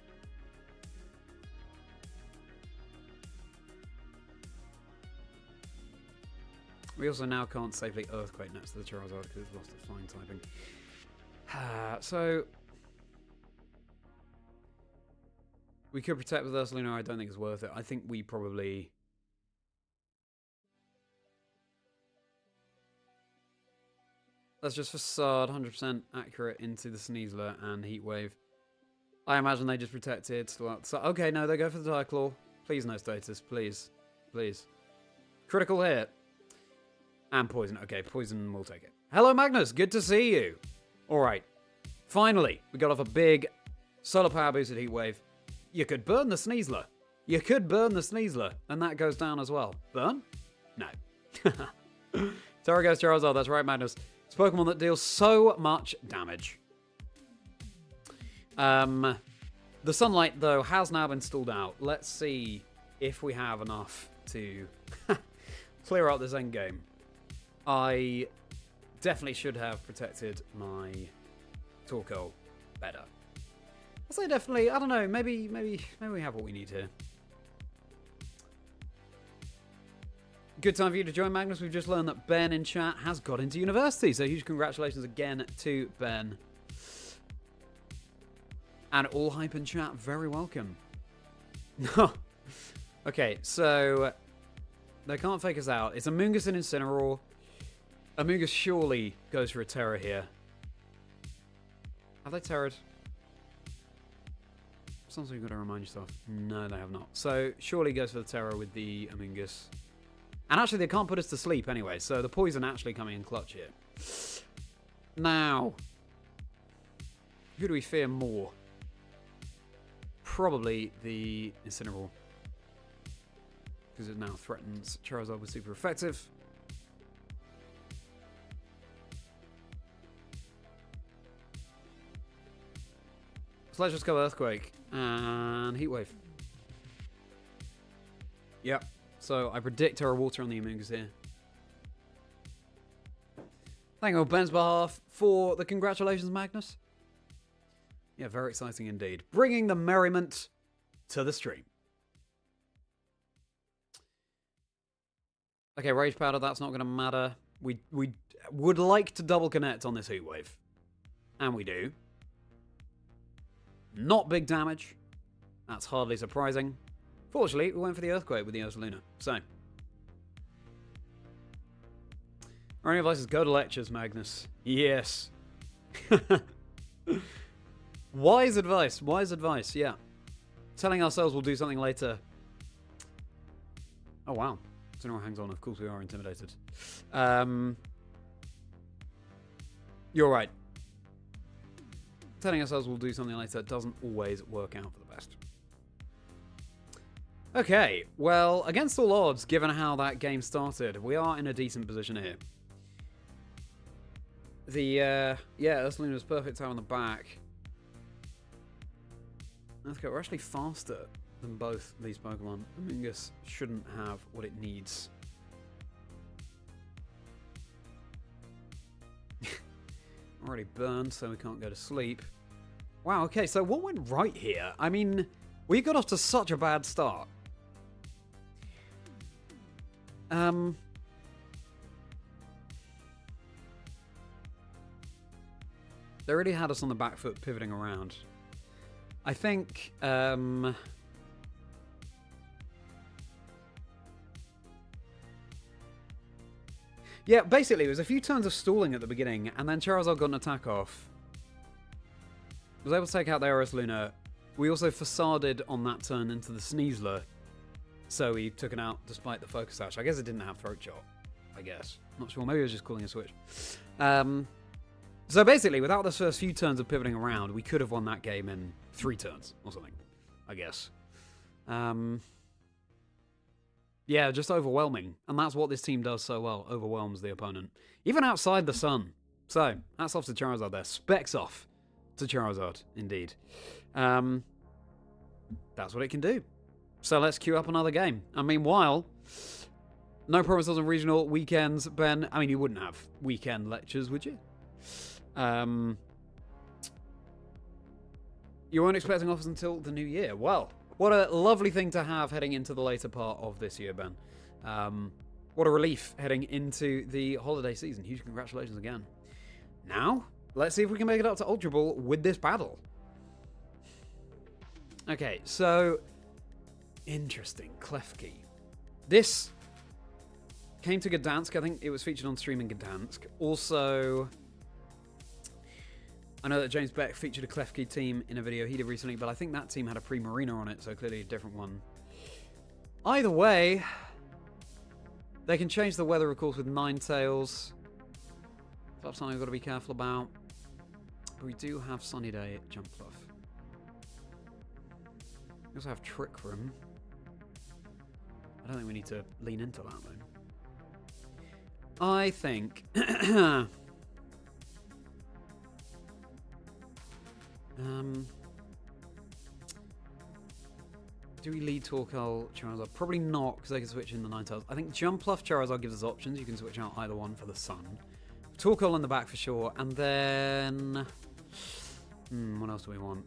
We also now can't safely Earthquake next to the Charizard because it's lost its flying typing. So... We could protect with Ursaluna. I don't think it's worth it. I think we probably... Let's just Facade 100% accurate into the Sneasler and Heat Wave. I imagine they just protected. So, okay, no, they go for the Dire Claw. Please no status. Please. Please. Critical hit. And Poison. Okay, Poison will take it. Hello, Magnus. Good to see you. Alright. Finally, we got off a big solar power boosted Heat Wave. You could burn the Sneasler. You could burn the Sneasler. And that goes down as well. Burn? No. Terra goes Charizard. That's right, Magnus. It's a Pokemon that deals so much damage. The Sunlight, though, has now been stalled out. Let's see if we have enough to clear out this endgame. I definitely should have protected my Torkoal better. I say definitely. I don't know. Maybe we have what we need here. Good time for you to join, Magnus. We've just learned that Ben in chat has got into university, so huge congratulations again to Ben. And all hype in chat, very welcome. Okay, so they can't fake us out. It's Amoonguss and Incineroar. Amoonguss surely goes for a Terror here. Have they Terrored? Sometimes you've got to remind yourself. No, they have not. So surely goes for the Terror with the Amoonguss. And actually, they can't put us to sleep anyway, so the Poison actually coming in clutch here. Now, who do we fear more? Probably the Incineroar. Because it now threatens Charizard with super effective. So let's just go Earthquake and Heat Wave. Yep. So I predict Terra Water on the Amoonguss here. Thank you on Ben's behalf for the congratulations, Magnus. Yeah, very exciting indeed. Bringing the merriment to the stream. Okay, Rage Powder, that's not going to matter. We would like to double connect on this Heat Wave. And we do. Not big damage. That's hardly surprising. Fortunately, we went for the Earthquake with the Ursaluna. So. Our only advice is go to lectures, Magnus. Yes. Wise advice. Wise advice, yeah. Telling ourselves we'll do something later. Oh, wow. Incineroar hangs on. Of course we are intimidated. You're right. Telling ourselves we'll do something later doesn't always work out for the best. Okay, well, against all odds, given how that game started, we are in a decent position here. Yeah, Ursaluna's perfect time on the back. Let's go. We're actually faster than both these Pokemon. Amoonguss shouldn't have what it needs. Already burned, so we can't go to sleep. Wow, okay, so what went right here? I mean, we got off to such a bad start. They really had us on the back foot pivoting around. I think, yeah, basically, it was a few turns of stalling at the beginning, and then Charizard got an attack off. Was able to take out their Ursaluna. We also facaded on that turn into the Sneasler, so he took it out despite the Focus Sash. I guess it didn't have Throat Chop, I guess. Not sure, maybe it was just calling a switch. So basically, without the first few turns of pivoting around, we could have won that game in 3 turns or something, I guess. Yeah, just overwhelming. And that's what this team does so well, overwhelms the opponent. Even outside the sun. So, hats off to Charizard there. Specs off to Charizard, indeed. That's what it can do. So let's queue up another game. And meanwhile, no promises on regional weekends, Ben. I mean, you wouldn't have weekend lectures, would you? You weren't expecting offers until the new year. Well, what a lovely thing to have heading into the later part of this year, Ben. What a relief heading into the holiday season. Huge congratulations again. Now, let's see if we can make it up to Ultra Ball with this battle. Okay, so interesting. Klefki. This came to Gdansk. I think it was featured on stream in Gdansk. Also, I know that James Beck featured a Klefki team in a video he did recently, but I think that team had a Primarina on it, so clearly a different one. Either way, they can change the weather, of course, with Ninetales. That's something I've got to be careful about. But we do have Sunny Day at Jumpluff. We also have Trick Room. I don't think we need to lean into that, though. I think... do we lead Torkoal, Charizard? Probably not, because they can switch in the Ninetales. I think Jumpluff, Charizard gives us options. You can switch out either one for the sun. Torkoal in the back for sure. And then... what else do we want?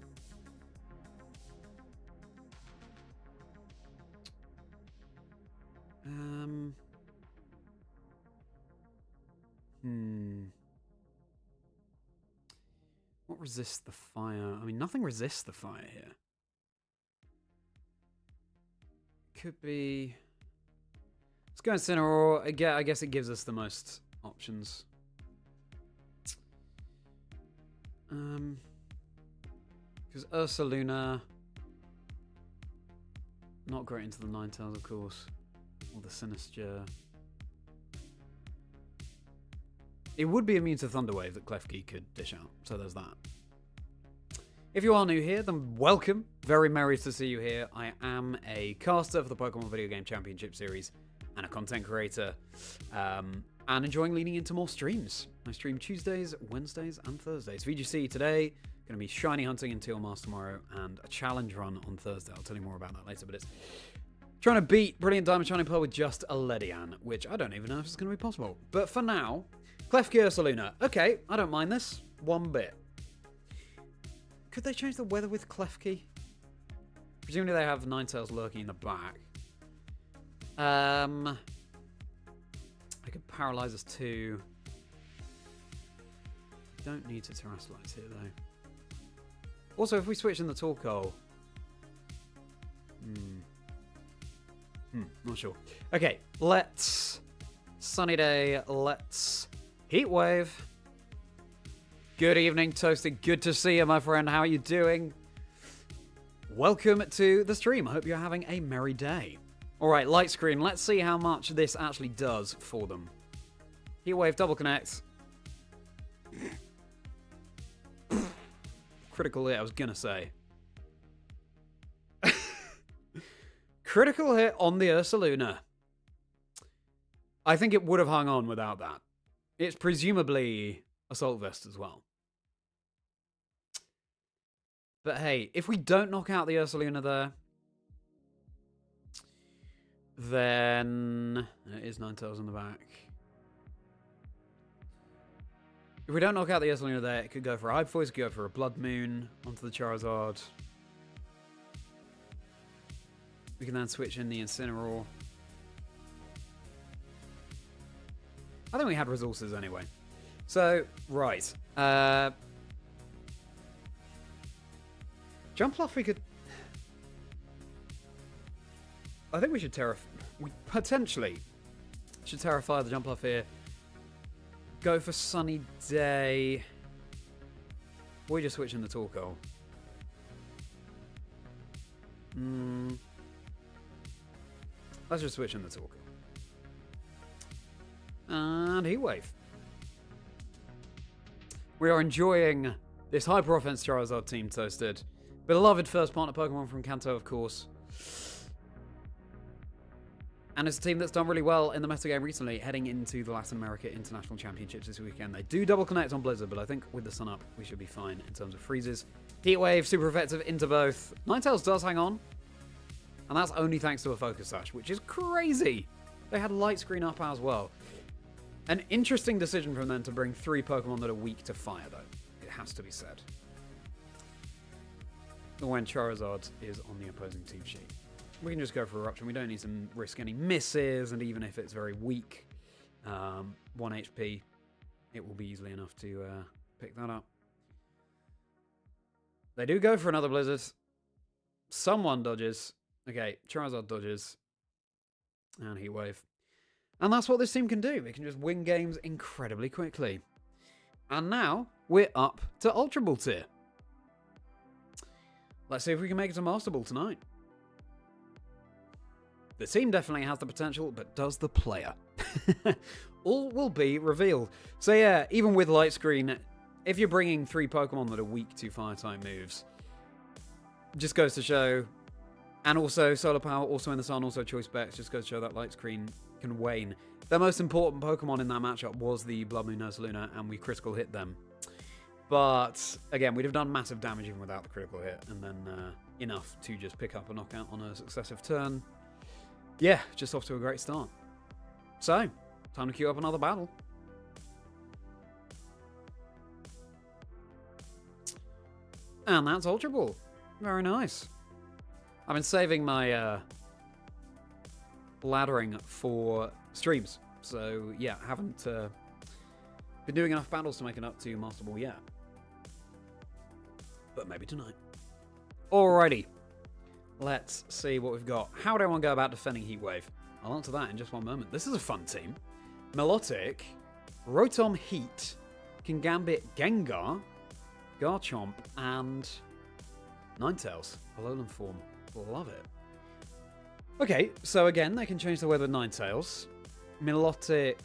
What resists the fire? I mean, nothing resists the fire here. Could be... Let's go Incineroar. Again, I guess it gives us the most options. Because Ursaluna... Not great into the Ninetales, of course. Or the Sinister. It would be immune to Thunder Wave that Klefki could dish out, so there's that. If you are new here, then welcome. Very merry to see you here. I am a caster for the Pokemon Video Game Championship Series and a content creator, and enjoying leaning into more streams. I stream Tuesdays, Wednesdays, and Thursdays. VGC today, going to be shiny hunting in Teal Mars tomorrow, and a challenge run on Thursday. I'll tell you more about that later, but it's trying to beat Brilliant Diamond Shining Pearl with just a Ledian, which I don't even know if it's going to be possible. But for now... Klefki Ursaluna. Okay, I don't mind this one bit. Could they change the weather with Klefki? Presumably they have Ninetales lurking in the back. I could paralyze us too. Don't need to Terrasilize here though. Also, if we switch in the Torkoal... not sure. Okay, let's... Sunny Day, let's Heat Wave. Good evening, Toasted. Good to see you, my friend. How are you doing? Welcome to the stream. I hope you're having a merry day. All right, light screen. Let's see how much this actually does for them. Heat Wave, double connect. Critical hit, I was gonna say. Critical hit on the Ursaluna. I think it would have hung on without that. It's presumably Assault Vest as well. But hey, if we don't knock out the Ursaluna there, then it is Ninetales on the back. If we don't knock out the Ursaluna there, it could go for a Hyper Voice, it could go for a Blood Moon onto the Charizard. We can then switch in the Incineroar. I think we had resources anyway. So, right. Jumpluff we could... I think we should we potentially should Terrify the Jumpluff here. Go for Sunny Day. Or we just switch in the Torkoal. Let's just switch in the Torkoal. And Heat Wave. We are enjoying this Hyper Offense Charizard team, Toasted. Beloved first partner Pokemon from Kanto, of course. And it's a team that's done really well in the metagame recently, heading into the Latin America International Championships this weekend. They do double connect on Blizzard, but I think with the sun up, we should be fine in terms of freezes. Heat Wave, super effective into both. Ninetales does hang on. And that's only thanks to a Focus Sash, which is crazy. They had Light Screen up as well. An interesting decision from them to bring 3 Pokemon that are weak to fire, though. It has to be said. When Charizard is on the opposing team sheet. We can just go for Eruption. We don't need to risk any misses, and even if it's very weak, 1 HP, it will be easily enough to pick that up. They do go for another Blizzard. Someone dodges. Okay, Charizard dodges. And Heat Wave. And that's what this team can do. It can just win games incredibly quickly. And now, we're up to Ultra Ball tier. Let's see if we can make it to Master Ball tonight. The team definitely has the potential, but does the player? All will be revealed. So yeah, even with Light Screen, if you're bringing 3 Pokemon that are weak to Fire-type moves, just goes to show, and also Solar Power, also in the Sun, also Choice Specs, just goes to show that Light Screen can wane. Their most important Pokemon in that matchup was the Blood Moon Ursaluna, and we critical hit them. But, again, we'd have done massive damage even without the critical hit, and then enough to just pick up a knockout on a successive turn. Yeah, just off to a great start. So, time to queue up another battle. And that's Ultra Ball. Very nice. I've been saving my laddering for streams. So, yeah, haven't been doing enough battles to make it up to Master Ball yet. But maybe tonight. Alrighty. Let's see what we've got. How do I want to go about defending Heat Wave? I'll answer that in just one moment. This is a fun team. Milotic, Rotom Heat, Kingambit Gengar, Garchomp, and Ninetales. Alolan form. Love it. Okay, so again, they can change the weather with Ninetales. Milotic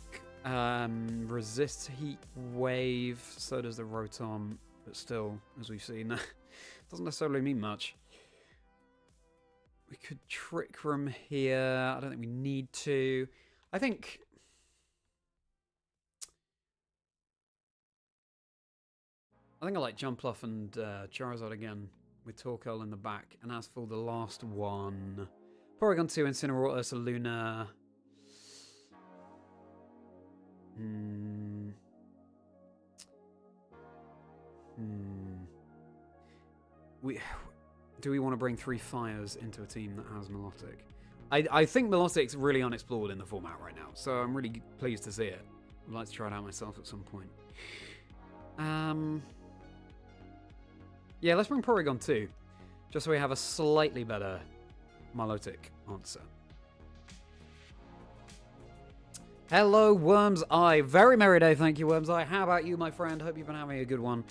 resists Heat Wave, so does the Rotom, but still, as we've seen, doesn't necessarily mean much. We could Trick Room here. I don't think we need to. I think... I like Jumpluff and Charizard again with Torkoal in the back. And as for the last one, Porygon2 Incineroar, Ursaluna. Do we want to bring 3 fires into a team that has Milotic? I think Milotic's really unexplored in the format right now, so I'm really pleased to see it. I'd like to try it out myself at some point. Yeah, let's bring Porygon2, just so we have a slightly better Milotic answer. Hello, Worm's Eye. Very merry day, thank you, Worm's Eye. How about you, my friend? Hope you've been having a good one.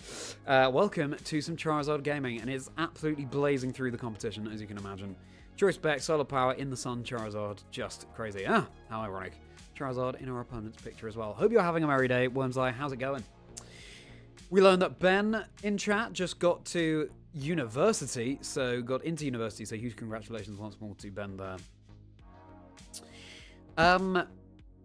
Welcome to some Charizard gaming, and it's absolutely blazing through the competition, as you can imagine. Choice spec, solar power, in the sun, Charizard, just crazy. Ah, how ironic. Charizard in our opponent's picture as well. Hope you're having a merry day, Worm's Eye. How's it going? We learned that Ben in chat just got to university, so got into university, so huge congratulations once more to Ben there.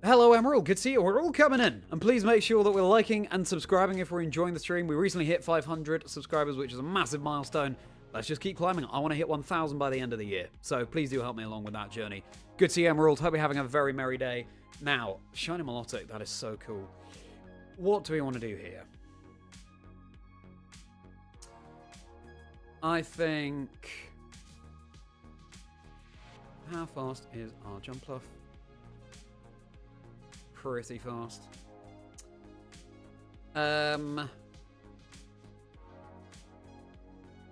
Hello, Emerald. Good to see you. We're all coming in. And please make sure that we're liking and subscribing if we're enjoying the stream. We recently hit 500 subscribers, which is a massive milestone. Let's just keep climbing. I want to hit 1,000 by the end of the year. So please do help me along with that journey. Good to see you, Emerald. Hope you're having a very merry day. Now, Shiny Milotic. That is so cool. What do we want to do here? I think... How fast is our Jumpluff? Pretty fast.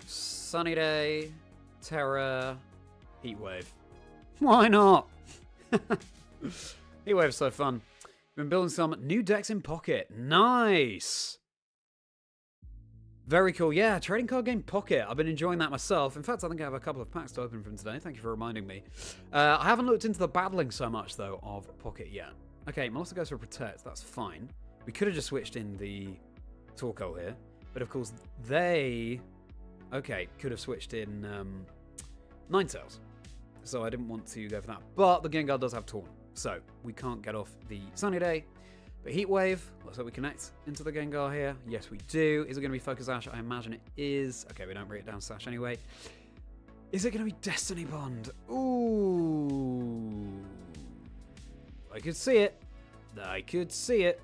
Sunny Day, Terra, Heatwave. Why not? Heatwave's so fun. Been building some new decks in Pocket. Nice! Very cool. Yeah, trading card game Pocket. I've been enjoying that myself. In fact, I think I have a couple of packs to open from today. Thank you for reminding me. I haven't looked into the battling so much, though, of Pocket yet. Okay, Melissa goes for Protect. That's fine. We could have just switched in the Torkoal here. But, of course, they... Okay, could have switched in Ninetales. So I didn't want to go for that. But the Gengar does have Taunt. So we can't get off the Sunny Day. But Heatwave, let's hope we connect into the Gengar here. Yes, we do. Is it going to be Focus Sash? I imagine it is. Okay, we don't bring it down Sash anyway. Is it going to be Destiny Bond? Ooh. I could see it. I could see it.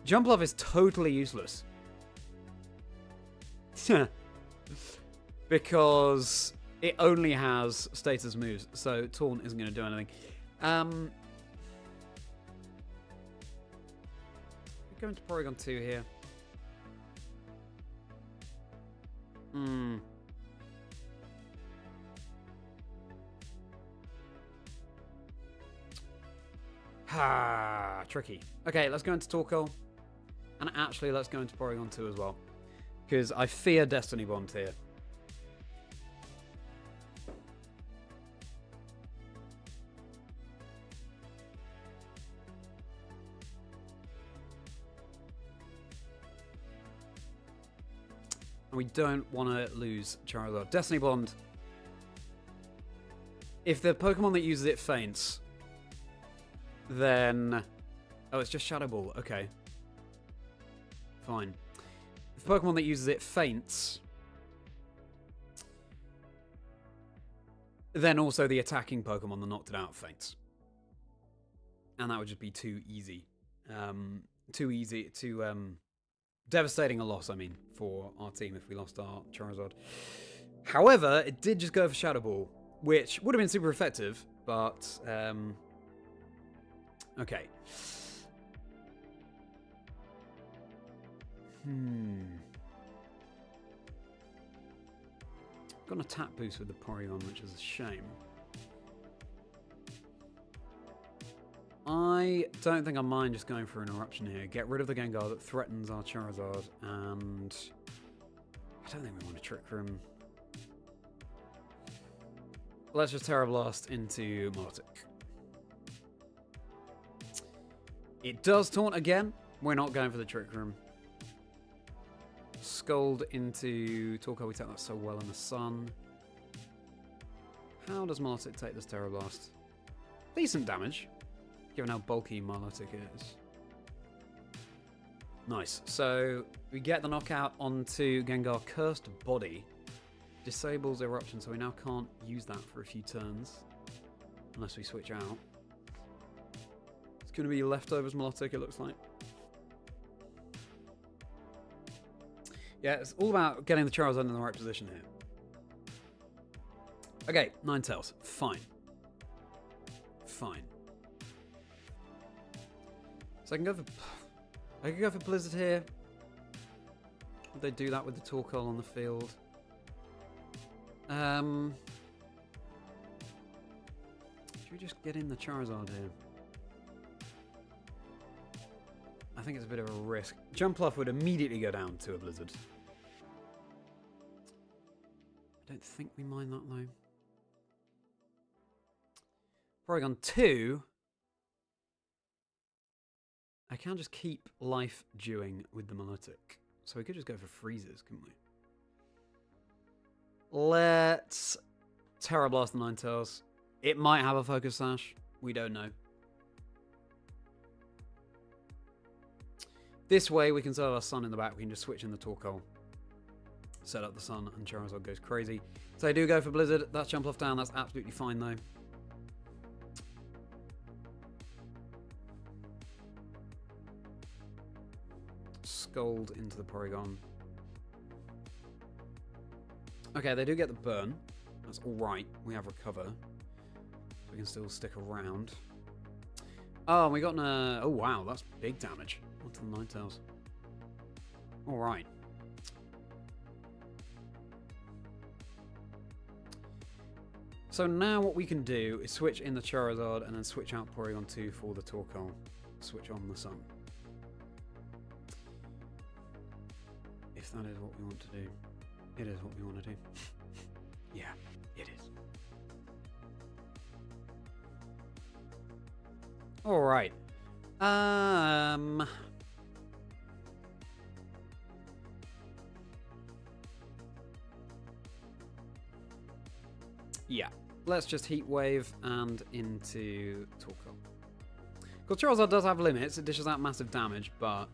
Jumpluff is totally useless. Because it only has status moves, so Taunt isn't going to do anything. We're going to Porygon2 here. Ha, tricky. Okay, let's go into Torkoal. And actually, let's go into Porygon2 as well. Because I fear Destiny Bond here. And we don't want to lose Charizard. Destiny Bond. If the Pokemon that uses it faints, then... Oh, it's just Shadow Ball. Okay. Fine. If the Pokemon that uses it faints, then also the attacking Pokemon that knocked it out faints. And that would just be too easy. Too devastating a loss, I mean, for our team if we lost our Charizard. However, it did just go for Shadow Ball, which would have been super effective, but... Okay. Got an attack boost with the Porygon, which is a shame. I don't think I mind just going for an Eruption here. Get rid of the Gengar that threatens our Charizard, and I don't think we want to Trick Room. Let's just Terra Blast into Milotic. It does Taunt again. We're not going for the Trick Room. Scold into Torkoal. We take that so well in the sun. How does Milotic take this Terra Blast? Decent damage, given how bulky Milotic is. Nice. So we get the knockout onto Gengar. Cursed Body. Disables Eruption, so we now can't use that for a few turns. Unless we switch out. It's going to be Leftovers Milotic, it looks like. Yeah, it's all about getting the Charizard in the right position here. Okay, Ninetales. Fine. Fine. So I can go for Blizzard here. Would they do that with the Torkoal on the field? Should we just get in the Charizard here? I think it's a bit of a risk. Jumpluff would immediately go down to a Blizzard. I don't think we mind that though. Porygon2. I can just keep life dewing with the Milotic. So we could just go for freezes, couldn't we? Let's Terra Blast the Ninetales. It might have a Focus Sash. We don't know. This way we can set our Sun in the back. We can just switch in the Torkoal. Set up the Sun and Charizard goes crazy. So I do go for Blizzard. That's Jumpluff down. That's absolutely fine though. Scold into the Porygon. Okay, they do get the burn. That's alright. We have Recover. So we can still stick around. Oh, we got an... oh, wow. That's big damage. Onto the Ninetales. Alright. So now what we can do is switch in the Charizard and then switch out Porygon2 for the Torkoal. Switch on the Sun. If that is what we want to do. It is what we want to do. Yeah, it is. Alright. Yeah. Let's just Heat Wave and into Torkoal. Because Charizard does have limits. It dishes out massive damage, but...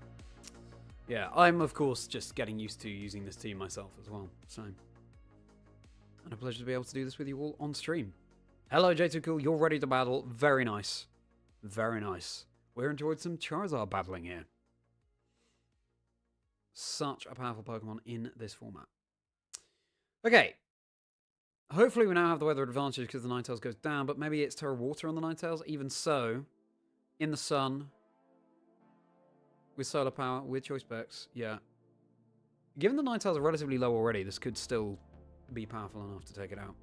yeah, I'm, of course, just getting used to using this team myself as well, so... and a pleasure to be able to do this with you all on stream. Hello, J2 Cool, you're ready to battle. Very nice. Very nice. We're enjoying some Charizard battling here. Such a powerful Pokemon in this format. Okay. Hopefully we now have the weather advantage because the Ninetales goes down, but maybe it's Terra Water on the Ninetales. Even so, in the sun... with solar power, with choice specs, yeah. Given the Ninetales are relatively low already, this could still be powerful enough to take it out.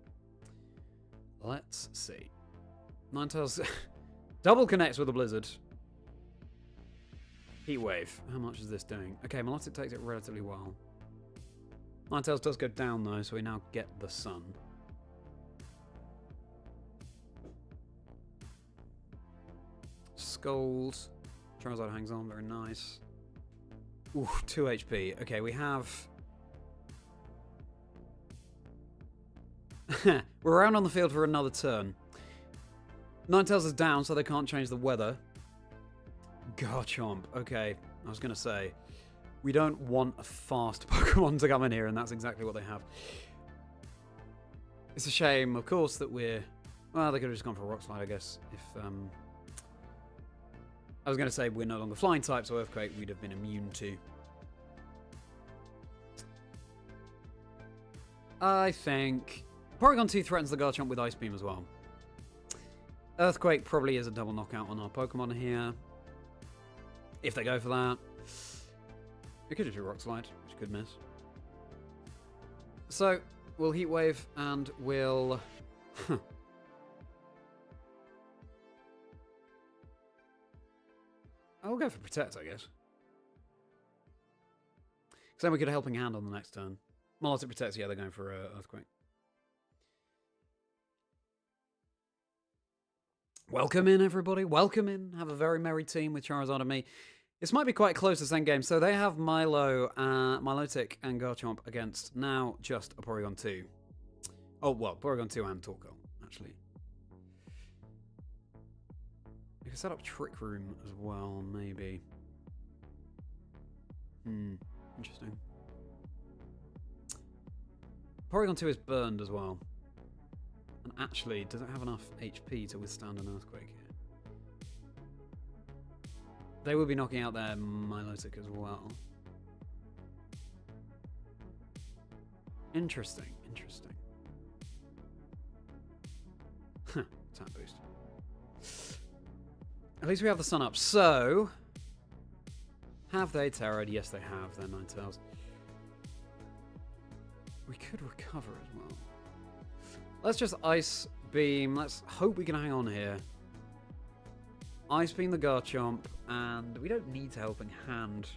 Let's see. Ninetales double connects with a Blizzard. Heat Wave. How much is this doing? Okay, Milotic takes it relatively well. Ninetales does go down though, so we now get the Sun. Scold. Charizard hangs on, very nice. Ooh, 2 HP. Okay, we have... we're around on the field for another turn. Ninetales is down, so they can't change the weather. Garchomp. Okay, I was going to say, we don't want a fast Pokemon to come in here, and that's exactly what they have. It's a shame, of course, that we're... well, they could have just gone for a Rock Slide, I guess, if... I was going to say we're no longer flying type, so Earthquake we'd have been immune to. I think Porygon2 threatens the Garchomp with Ice Beam as well. Earthquake probably is a double knockout on our Pokemon here. If they go for that. We could just do Rock Slide, which could miss. So, we'll Heat Wave and we'll... I'll go for Protect, I guess. Because then we get a Helping Hand on the next turn. Milotic protects, yeah, they're going for Earthquake. Welcome in, everybody. Welcome in. Have a very merry team with Charizard and me. This might be quite close this endgame. So they have Milotic and Garchomp against now just a Porygon2. Oh, well, Porygon2 and Torkoal, actually. You can set up Trick Room as well, maybe. Interesting. Porygon2 is burned as well. And actually, does it have enough HP to withstand an Earthquake here? They will be knocking out their Milotic as well. Interesting, interesting. Huh, attack boost. At least we have the Sun up. So, have they Terra'd? Yes, they have. They're Ninetales. We could recover as well. Let's just Ice Beam. Let's hope we can hang on here. Ice Beam the Garchomp, and we don't need to Helping Hand.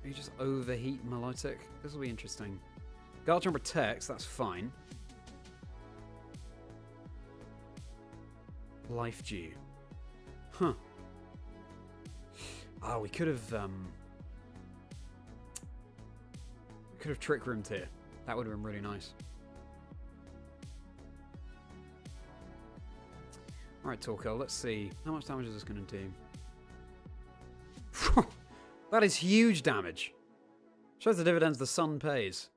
You just overheat Milotic. This will be interesting. Garchomp protects, that's fine. Life Dew. Huh. Oh, we could have Trick Roomed here. That would have been really nice. Alright, Torkoal, let's see. How much damage is this going to do? That is huge damage. Shows the dividends the sun pays.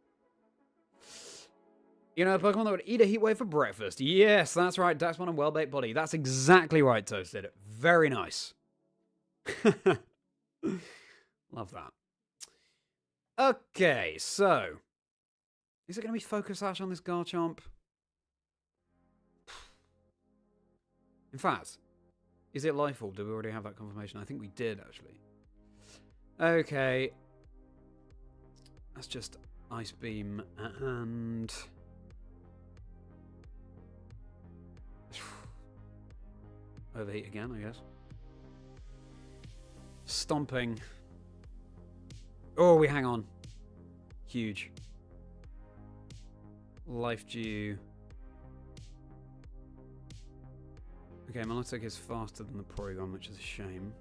You know, a Pokemon that would eat a heat wave for breakfast. Yes, that's right. That's one and well-baked body. That's exactly right, Toasted. Very nice. Love that. Okay, so. Is it going to be Focus Sash on this Garchomp? In fact, is it Life Orb? Did we already have that confirmation? I think we did, actually. Okay. That's just Ice Beam and... Overheat again, I guess. Stomping. Oh, we hang on. Huge. Life Dew. Okay, Milotic is faster than the Porygon, which is a shame.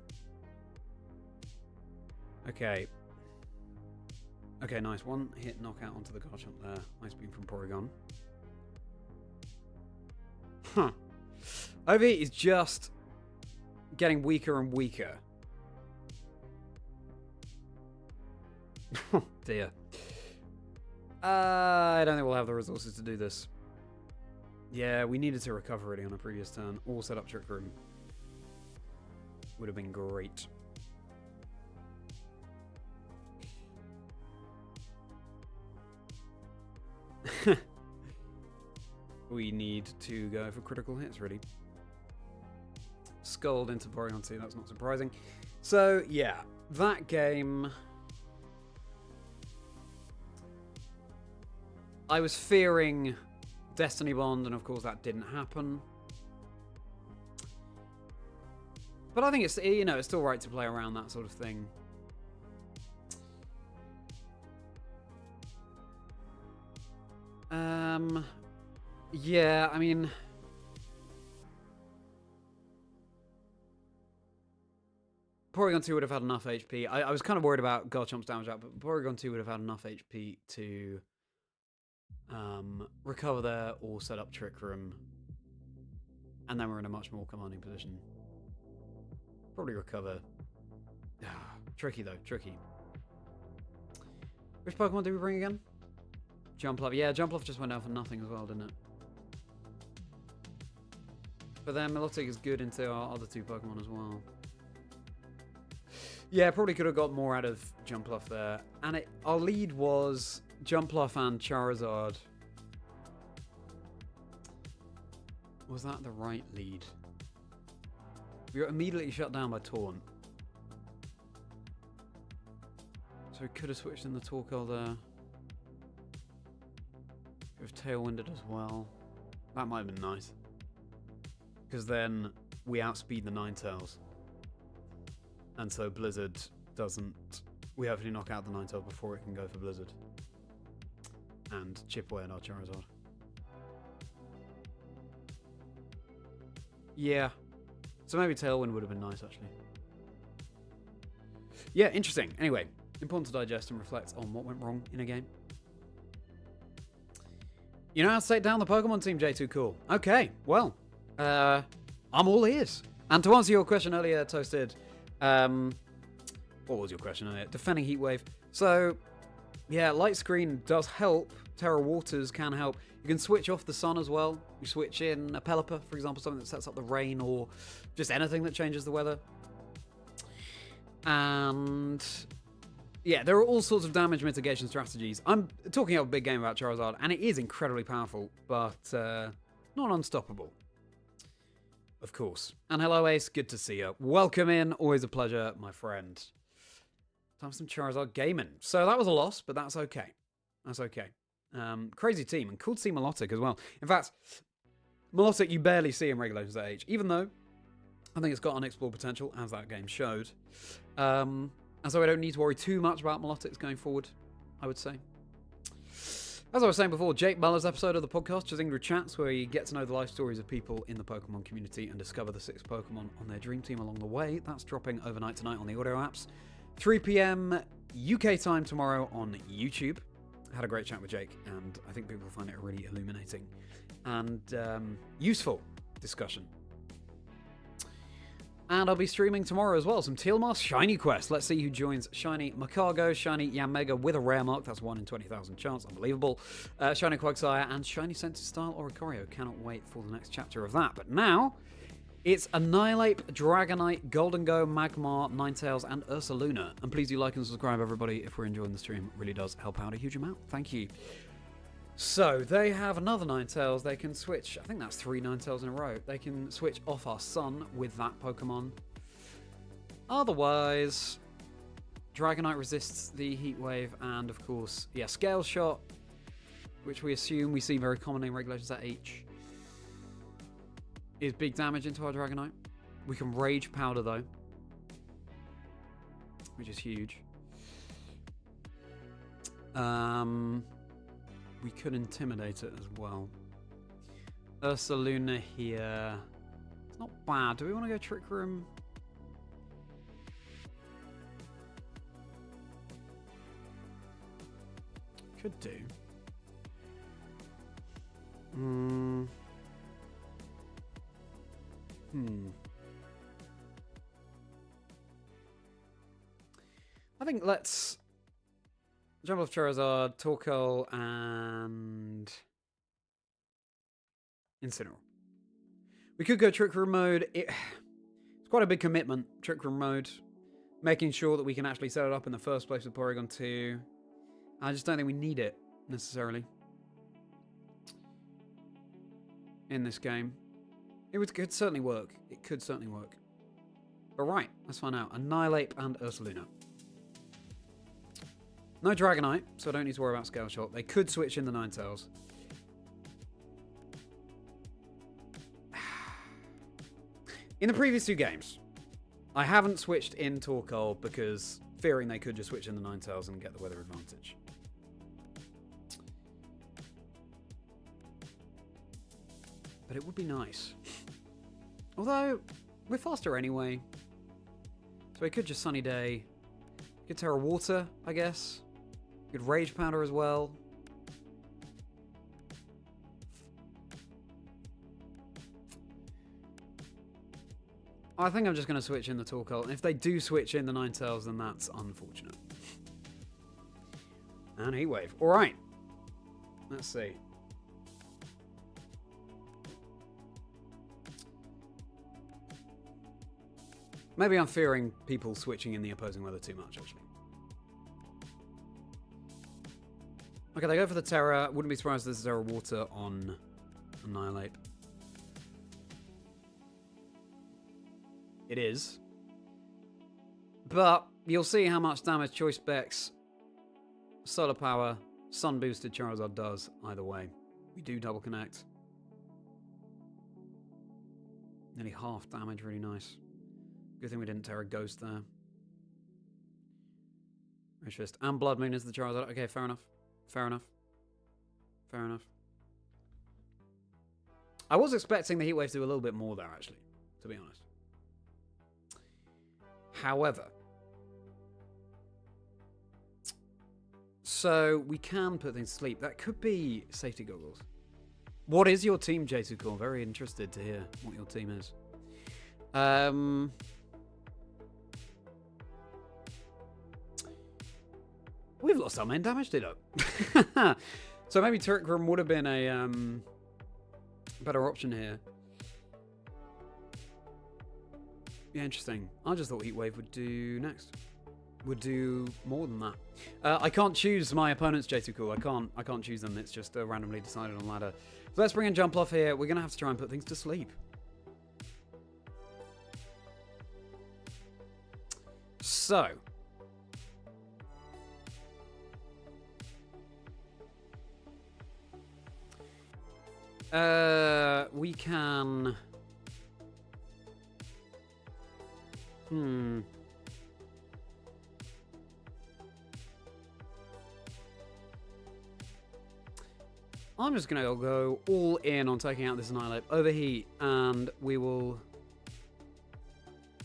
Okay. Okay, nice. One hit knockout onto the Garchomp there. Ice Beam from Porygon. Huh. Overheat is just getting weaker and weaker. Oh, dear. I don't think we'll have the resources to do this. Yeah, we needed to recover already on a previous turn. Or set up Trick Room. Would have been great. We need to go for critical hits, really. Scald into Porygon2, that's not surprising. So, yeah, that game... I was fearing Destiny Bond, and of course that didn't happen. But I think it's, you know, it's still right to play around that sort of thing. Yeah, I mean... Porygon2 would have had enough HP. I was kind of worried about Garchomp's damage out, but Porygon2 would have had enough HP to recover there or set up Trick Room. And then we're in a much more commanding position. Probably recover. Tricky though, tricky. Which Pokemon did we bring again? Jumpluff. Yeah, Jumpluff just went down for nothing as well, didn't it? But then Milotic is good into our other two Pokemon as well. Yeah, probably could have got more out of Jumpluff there. And our lead was Jumpluff and Charizard. Was that the right lead? We were immediately shut down by Taunt. So we could have switched in the Torkoal there. Could have Tailwinded as well. That might have been nice. Because then we outspeed the Ninetales. And so Blizzard doesn't... We hopefully knock out the Ninetale before it can go for Blizzard. And chip away at our Charizard. Yeah. So maybe Tailwind would have been nice, actually. Yeah, interesting. Anyway, important to digest and reflect on what went wrong in a game. You know how to take down the Pokemon team, J2 Cool. Okay, well, I'm all ears. And to answer your question earlier, Toasted, what was your question earlier? Defending Heat Wave. So, yeah, Light Screen does help. Terra Waters can help. You can switch off the sun as well. You switch in a Pelipper, for example, something that sets up the rain or just anything that changes the weather. And yeah, there are all sorts of damage mitigation strategies. I'm talking about a big game about Charizard, and it is incredibly powerful, but not unstoppable. Of course. And hello, Ace. Good to see you. Welcome in. Always a pleasure, my friend. Time for some Charizard gaming. So that was a loss, but that's okay. That's okay. Crazy team, and cool to see Milotic as well. In fact, Milotic you barely see in regular Legends at H, even though I think it's got unexplored potential, as that game showed. And so I don't need to worry too much about Milotics going forward, I would say. As I was saying before, Jake Muller's episode of the podcast, Chazingdra Chats, where you get to know the life stories of people in the Pokemon community and discover the 6 Pokemon on their dream team along the way. That's dropping overnight tonight on the audio apps. 3 p.m. UK time tomorrow on YouTube. I had a great chat with Jake, and I think people find it a really illuminating and useful discussion. And I'll be streaming tomorrow as well, some Teal'Mars Shiny Quest. Let's see who joins Shiny Macargo, Shiny Yanmega with a rare mark. That's 1 in 20,000 chance. Unbelievable. Shiny Quagsire and Shiny Sentistyle Oricorio. Cannot wait for the next chapter of that. But now, it's Annihilate, Dragonite, Golden Go, Magmar, Ninetales, and Ursaluna. And please do like and subscribe, everybody, if we're enjoying the stream. It really does help out a huge amount. Thank you. So, they have another Ninetales. They can switch. I think that's 3 Ninetales in a row. They can switch off our Sun with that Pokemon. Otherwise, Dragonite resists the Heat Wave. And, of course, yeah, Scale Shot, which we assume we see very commonly in regulations at H, is big damage into our Dragonite. We can Rage Powder, though, which is huge. We could Intimidate it as well. Ursaluna here. It's not bad. Do we want to go Trick Room? Could do. I think let's Jumpluff, Charizard, Torkoal, and Incineroar. We could go Trick Room mode. It's quite a big commitment, Trick Room mode. Making sure that we can actually set it up in the first place with Porygon2. I just don't think we need it, necessarily, in this game. It could certainly work. It could certainly work. But right, let's find out. Annihilate and Ursaluna. No Dragonite, so I don't need to worry about Scale Shot. They could switch in the Ninetales. In the previous 2 games, I haven't switched in Torkoal because fearing they could just switch in the Ninetales and get the weather advantage. But it would be nice. Although, we're faster anyway. So we could just Sunny Day. Could Terra Water, I guess. Could Rage Powder as well. I think I'm just going to switch in the Torkoal. And if they do switch in the Ninetales, then that's unfortunate. And Heat Wave. Alright. Let's see. Maybe I'm fearing people switching in the opposing weather too much, actually. Okay, they go for the Terra. Wouldn't be surprised if there's Terra Water on Annihilate. It is. But you'll see how much damage Choice Specs, Solar Power, Sun Boosted Charizard does either way. We do double connect. Nearly half damage, really nice. Good thing we didn't Terra Ghost there. Rage Fist. And Blood Moon is the Charizard. Okay, fair enough. Fair enough. Fair enough. I was expecting the Heat Wave to do a little bit more there, actually, to be honest. However, so we can put things to sleep. That could be safety goggles. What is your team, J2Core? Very interested to hear what your team is. We've lost our main damage dealer. So maybe Trick Room would have been a better option here. Yeah, interesting. I just thought Heat Wave would do next. Would do more than that. I can't choose my opponents, J2Cool. I can't choose them. It's just randomly decided on ladder. So let's bring in Jumpluff here. We're going to have to try and put things to sleep. So. We can... I'm just going to go all in on taking out this Annihilate. Overheat, and we will...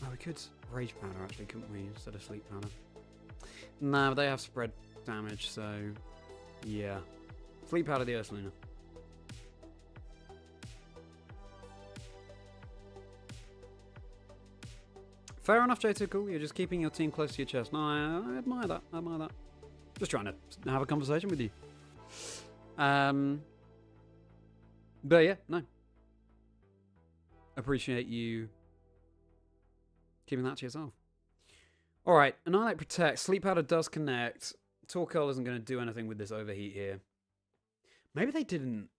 Oh, we could Rage Powder, actually, couldn't we, instead of Sleep Powder? No, but they have spread damage, so... Yeah. Sleep Powder the Ursaluna. Fair enough, J2 Cool. You're just keeping your team close to your chest. No, I admire that. I admire that. Just trying to have a conversation with you. But yeah, no. Appreciate you keeping that to yourself. Alright, Annihilate Protect. Sleep Powder does connect. Torkoal isn't going to do anything with this overheat here. Maybe they didn't.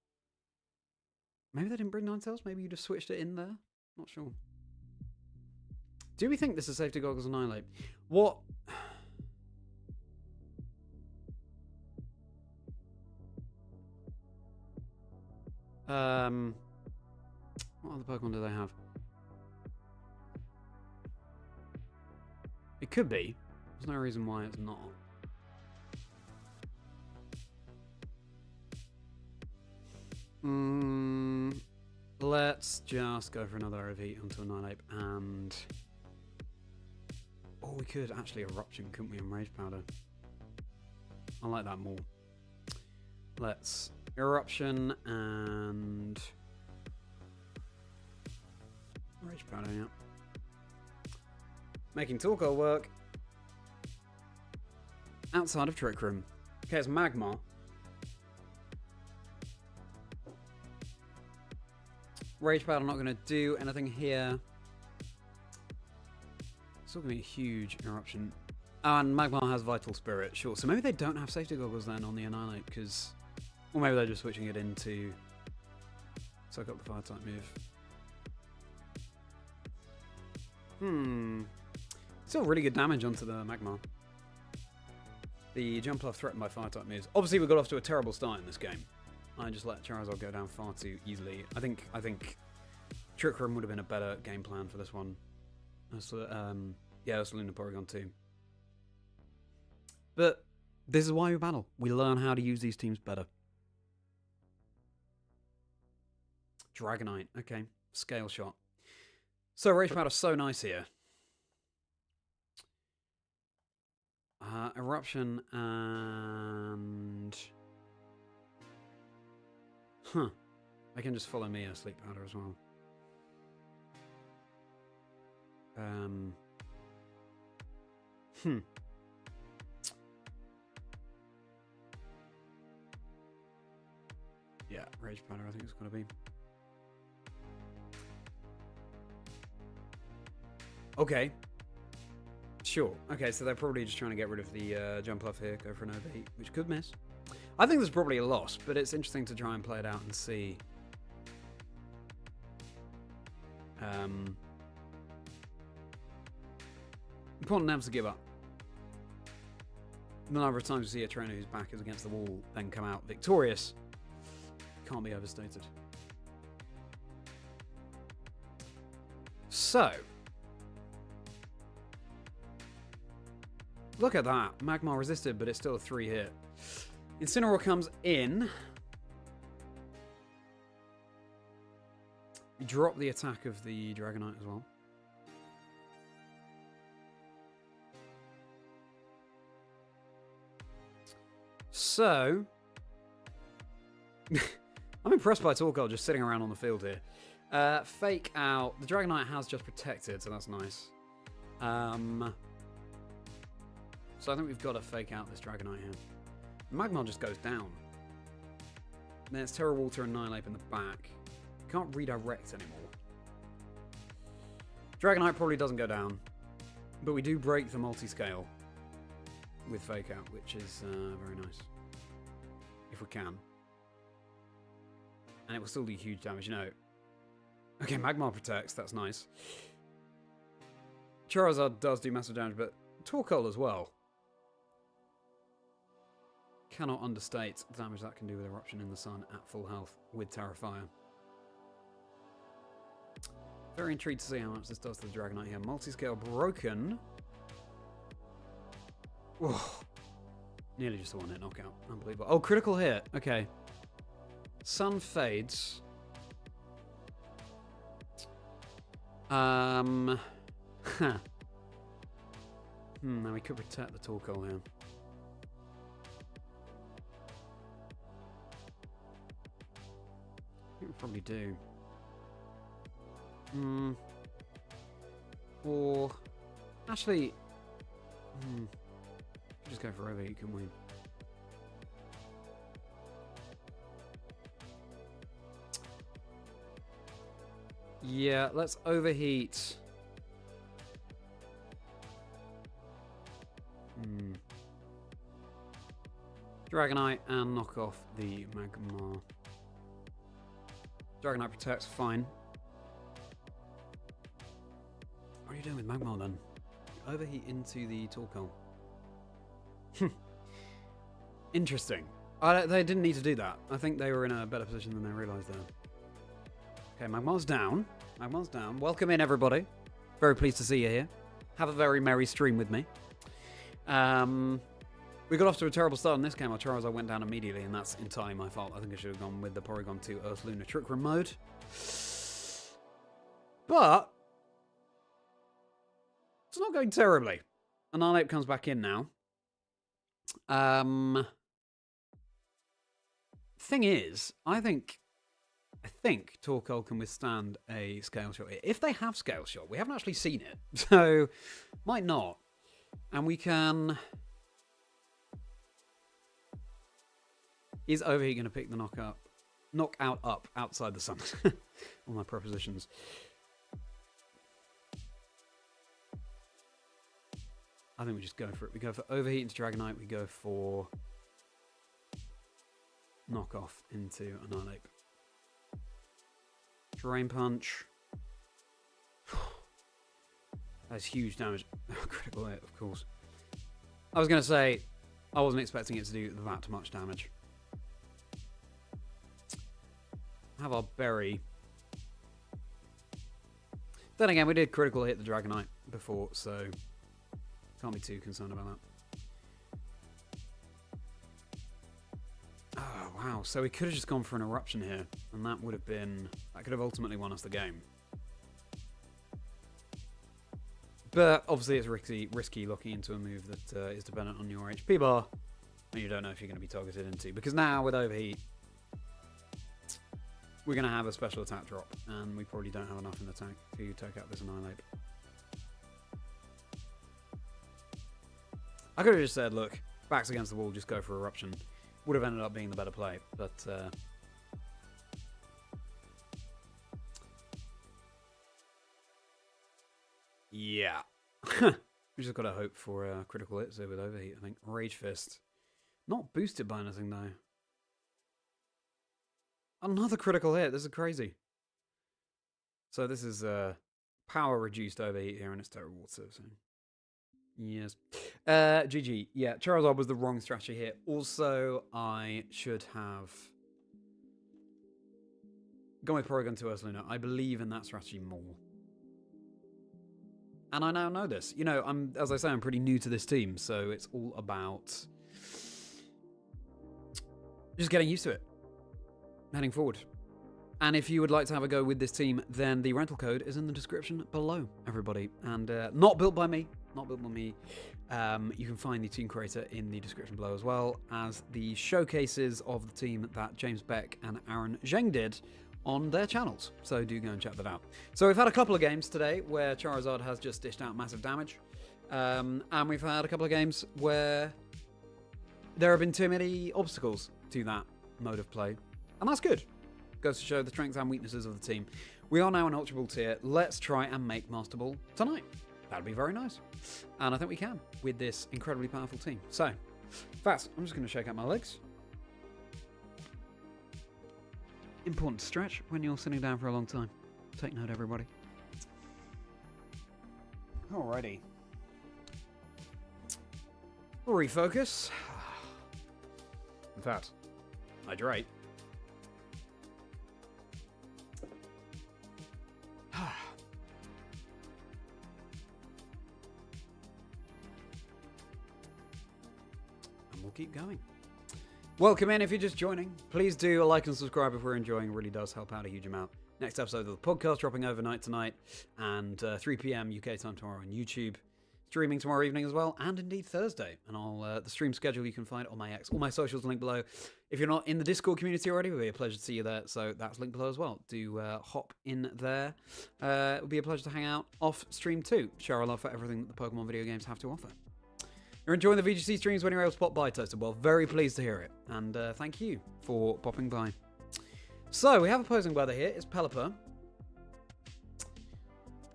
Maybe they didn't bring Ninetales. Maybe you just switched it in there. Not sure. Do we think this is Safety Goggles Annihilate? What? What other Pokemon do they have? It could be. There's no reason why it's not. Let's just go for another overheat onto Annihilate and... Oh, we could actually Eruption, couldn't we, and Rage Powder? I like that more. Let's Eruption and... Rage Powder, yeah. Making Torkoal work. Outside of Trick Room. Okay, it's Magmar. Rage Powder not going to do anything here. Still going to be a huge Eruption. Oh, and Magmar has Vital Spirit, sure. So maybe they don't have Safety Goggles then on the Annihilate, because... Or maybe they're just switching it into... Soak up the Fire-type move. Still really good damage onto the Magmar. The Jumpluff threatened by Fire-type moves. Obviously, we got off to a terrible start in this game. I just let Charizard go down far too easily. I think Trick Room would have been a better game plan for this one. Yeah, Ursaluna Porygon2. But this is why we battle. We learn how to use these teams better. Dragonite. Okay. Scale Shot. So Rage Powder's so nice here. Eruption and... Huh. They can just follow me a Sleep Powder as well. Yeah, Rage Powder I think it's going to be. Okay. Sure. Okay, so they're probably just trying to get rid of the Jumpluff here, go for an overheat, which could miss. I think there's probably a loss, but it's interesting to try and play it out and see. Important never to give up. The number of times you see a trainer whose back is against the wall then come out victorious can't be overstated. So, look at that. Magmar resisted, but it's still a 3-hit. Incineroar comes in. We drop the attack of the Dragonite as well. So, I'm impressed by Torkoal just sitting around on the field here. Fake out. The Dragonite has just protected, so that's nice. So I think we've got to fake out this Dragonite here. Magmar just goes down. Then it's Terra Water and Annihilate in the back. Can't redirect anymore. Dragonite probably doesn't go down. But we do break the multi-scale with fake out, which is very nice. If we can. And it will still do huge damage, you know. Okay, Magmar protects, that's nice. Charizard does do massive damage, but Torkoal as well. cannot understate the damage that can do with Eruption in the Sun at full health with Terra Fire. Very intrigued to see how much this does to the Dragonite here. Multi-scale broken. Whoa. Nearly just a one-hit knockout. Unbelievable. Oh, critical hit. Okay. Sun fades. Huh. Now we could protect the Torkoal here. I think we probably do. Or actually, just go for overheat, can we? Yeah, let's overheat. Dragonite and knock off the Magmar. Dragonite protects, fine. What are you doing with Magmar then? Overheat into the Torkoal. Interesting. They didn't need to do that. I think they were in a better position than they realised there. Okay, Magmar's down. Magmar's down. Welcome in, everybody. Very pleased to see you here. Have a very merry stream with me. We got off to a terrible start in this game. Our Charizard went down immediately, and that's entirely my fault. I think I should have gone with the Porygon2 Ursaluna Trick Room mode. But it's not going terribly. Annihilate comes back in now. Thing is, I think Torkoal can withstand a Scale Shot. If they have Scale Shot, we haven't actually seen it, so might not. And we can. Is Overheat going to pick the knockout up outside the sun? All my prepositions. I think we just go for it. We go for Overheat into Dragonite. We go for Knockoff into Annihilate. Drain Punch. That's huge damage. Critical hit, of course. I was going to say, I wasn't expecting it to do that much damage. Have our Berry. Then again, we did critical hit the Dragonite before, so can't be too concerned about that. Oh, wow. So we could have just gone for an Eruption here, and that could have ultimately won us the game. But obviously it's risky locking into a move that is dependent on your HP bar, and you don't know if you're going to be targeted into. Because now with Overheat, we're going to have a special attack drop, and we probably don't have enough in the tank to take out this Annihilate. I could have just said, look, backs against the wall, just go for Eruption. Would have ended up being the better play, but yeah. We just got to hope for critical hits here with Overheat, I think. Rage Fist. Not boosted by anything, though. Another critical hit. This is crazy. So this is power reduced Overheat here, and it's terrible. So yes. GG. Yeah, Charizard was the wrong strategy here. Also, I should have gone with Porygon2 Ursaluna. I believe in that strategy more. And I now know this. You know, as I say, I'm pretty new to this team, so it's all about just getting used to it, heading forward. And if you would like to have a go with this team, then the rental code is in the description below, everybody. And not built by me, not built by me. You can find the team creator in the description below, as well as the showcases of the team that James Beck and Aaron Zheng did on their channels, so do go and check that out. So we've had a couple of games today where Charizard has just dished out massive damage, and we've had a couple of games where there have been too many obstacles to that mode of play, and that's good. Goes to show the strengths and weaknesses of the team. We are now in Ultra Ball tier. Let's try and make Master Ball tonight. That'd be very nice, and I think we can with this incredibly powerful team. So, fast. I'm just going to shake out my legs. Important to stretch when you're sitting down for a long time. Take note, everybody. Alrighty. Refocus. that. Hydrate. And we'll keep going. Welcome in if you're just joining. Please do like and subscribe if we're enjoying. It really does help out a huge amount. Next episode of the podcast dropping overnight tonight, and 3 p.m. UK time tomorrow on YouTube. Streaming tomorrow evening as well, and indeed Thursday. And the stream schedule you can find on my X. All my socials linked below. If you're not in the Discord community already, it would be a pleasure to see you there. So that's linked below as well. Do hop in there. It would be a pleasure to hang out off stream too. Share our love for everything that the Pokemon video games have to offer. You're enjoying the VGC streams when you're able to pop by, Toasted. Well, very pleased to hear it. And thank you for popping by. So, we have opposing weather here. It's Pelipper.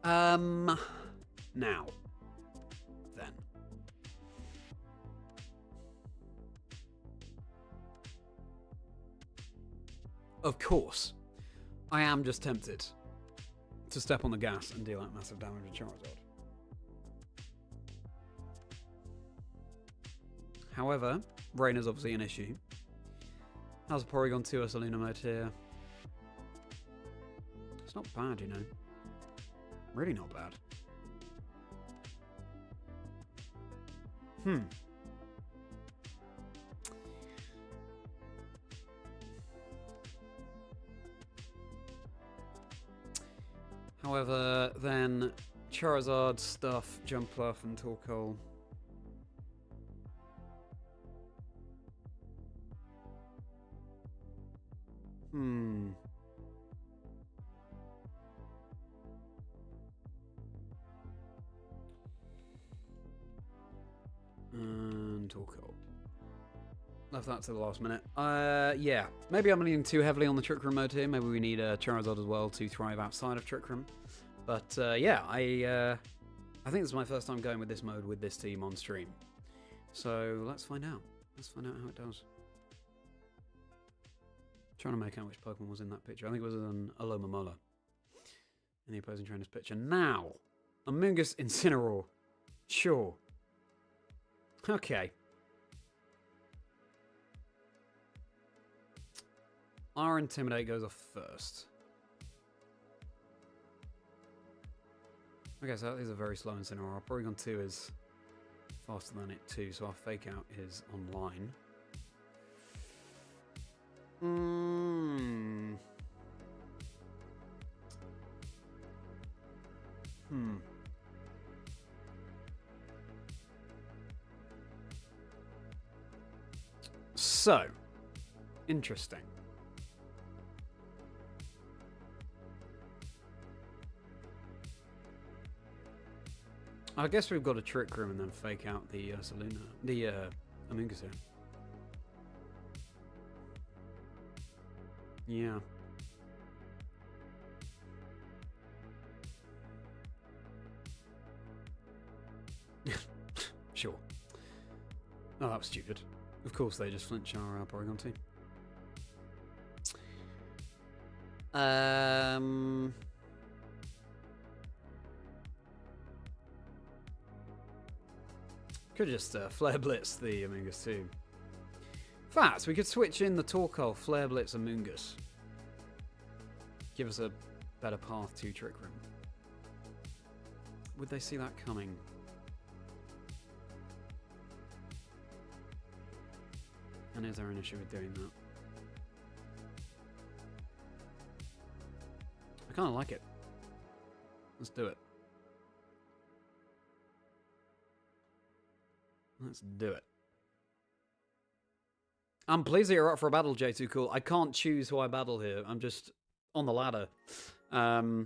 Now. Then. Of course, I am just tempted to step on the gas and deal out massive damage with Charizard. However, rain is obviously an issue. How's a Porygon2 Ursaluna mode here? It's not bad, you know. Really not bad. However, then Charizard, Stuff, Jumpluff, and Torkoal. And Torkoal. Left that to the last minute. Yeah. Maybe I'm leaning too heavily on the Trick Room mode here. Maybe we need a Charizard as well to thrive outside of Trick Room. But yeah, I think this is my first time going with this mode with this team on stream. So let's find out. Let's find out how it does. Trying to make out which Pokemon was in that picture. I think it was an Alomomola in the opposing trainer's picture. Now, Amoonguss Incineroar. Sure. Okay. Our Intimidate goes off first. Okay, so that is a very slow Incineroar. Porygon2 is faster than it too, so our Fake Out is online. So, interesting. I guess we've got a Trick Room and then Fake Out the Ursaluna, the Amoonguss here. Yeah. Sure. Oh, that was stupid. Of course they just flinch our Porygon2. Could just Flare Blitz the Amoonguss too. In fact, we could switch in the Torkoal, Flare Blitz, Amoonguss. Give us a better path to Trick Room. Would they see that coming? And is there an issue with doing that? I kind of like it. Let's do it. Let's do it. I'm pleased that you're up for a battle, J2 Cool. I can't choose who I battle here. I'm just on the ladder. But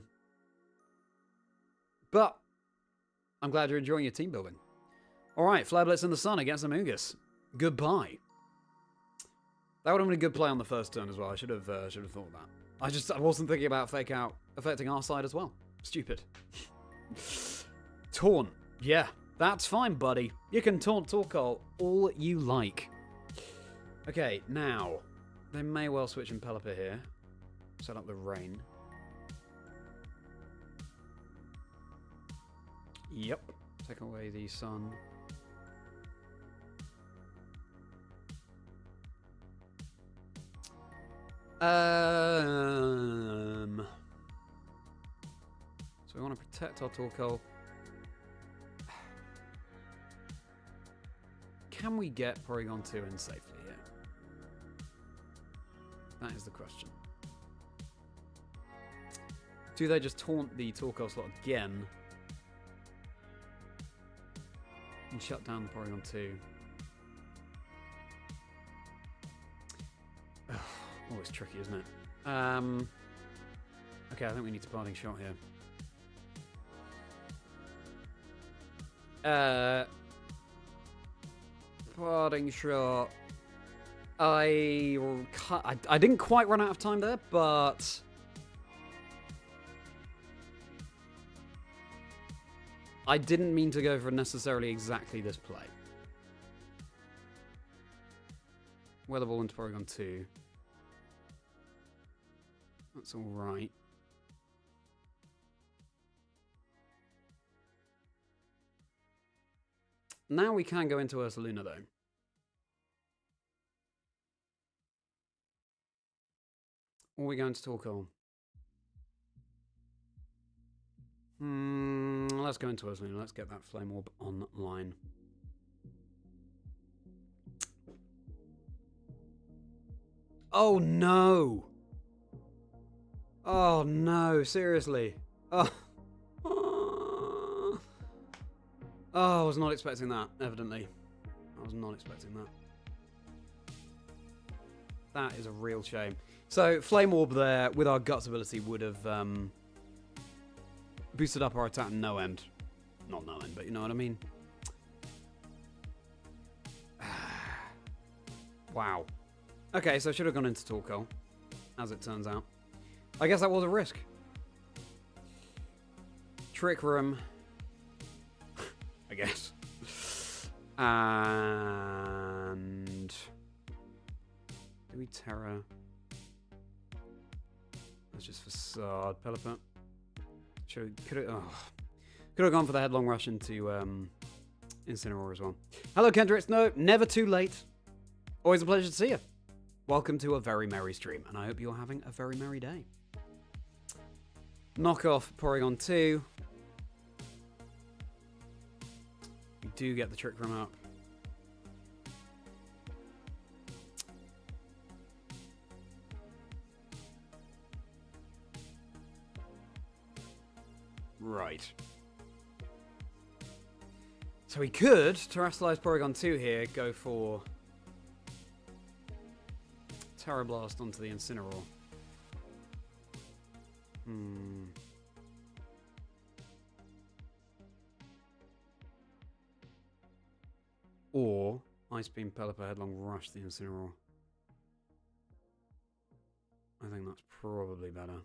I'm glad you're enjoying your team building. Alright, Flare Blitz in the sun against Amoonguss. Goodbye. That would have been a good play on the first turn as well. I should have thought of that. I wasn't thinking about Fake Out affecting our side as well. Stupid. Taunt. Yeah, that's fine, buddy. You can taunt Torkoal all you like. Okay, now, they may well switch in Pelipper here. Set up the rain. Yep. Take away the sun. So we want to protect our Torkoal. Can we get Porygon2 in safely here? That is the question. Do they just taunt the Torkoal slot again and shut down the Porygon2? Always tricky, isn't it? Okay, I think we need to parting shot here. Parting shot. I didn't quite run out of time there, but I didn't mean to go for necessarily exactly this play. Weather Ball into Porygon2. That's all right. Now we can go into Ursaluna, though. Or we go into Torkoal. Let's go into Ursaluna. Let's get that Flame Orb online. Oh, no! Oh, no. Seriously. Oh. Oh, I was not expecting that, evidently. I was not expecting that. That is a real shame. So, Flame Orb there, with our Guts ability, would have boosted up our attack no end. Not no end, but you know what I mean? Wow. Okay, so I should have gone into Torkoal, as it turns out. I guess that was a risk. Trick Room. I guess. And do we Terra? That's just Facade. Pelipper. Could have gone for the headlong rush into Incineroar as well. Hello, Kendricks. No, never too late. Always a pleasure to see you. Welcome to a very merry stream, and I hope you're having a very merry day. Knock off Porygon2. We do get the Trick Room up. Right. So we could terrestrialize Porygon2 here, go for Terra Blast onto the Incineroar. Or Ice Beam, Pelipper, Headlong Rush the Incineroar. I think that's probably better.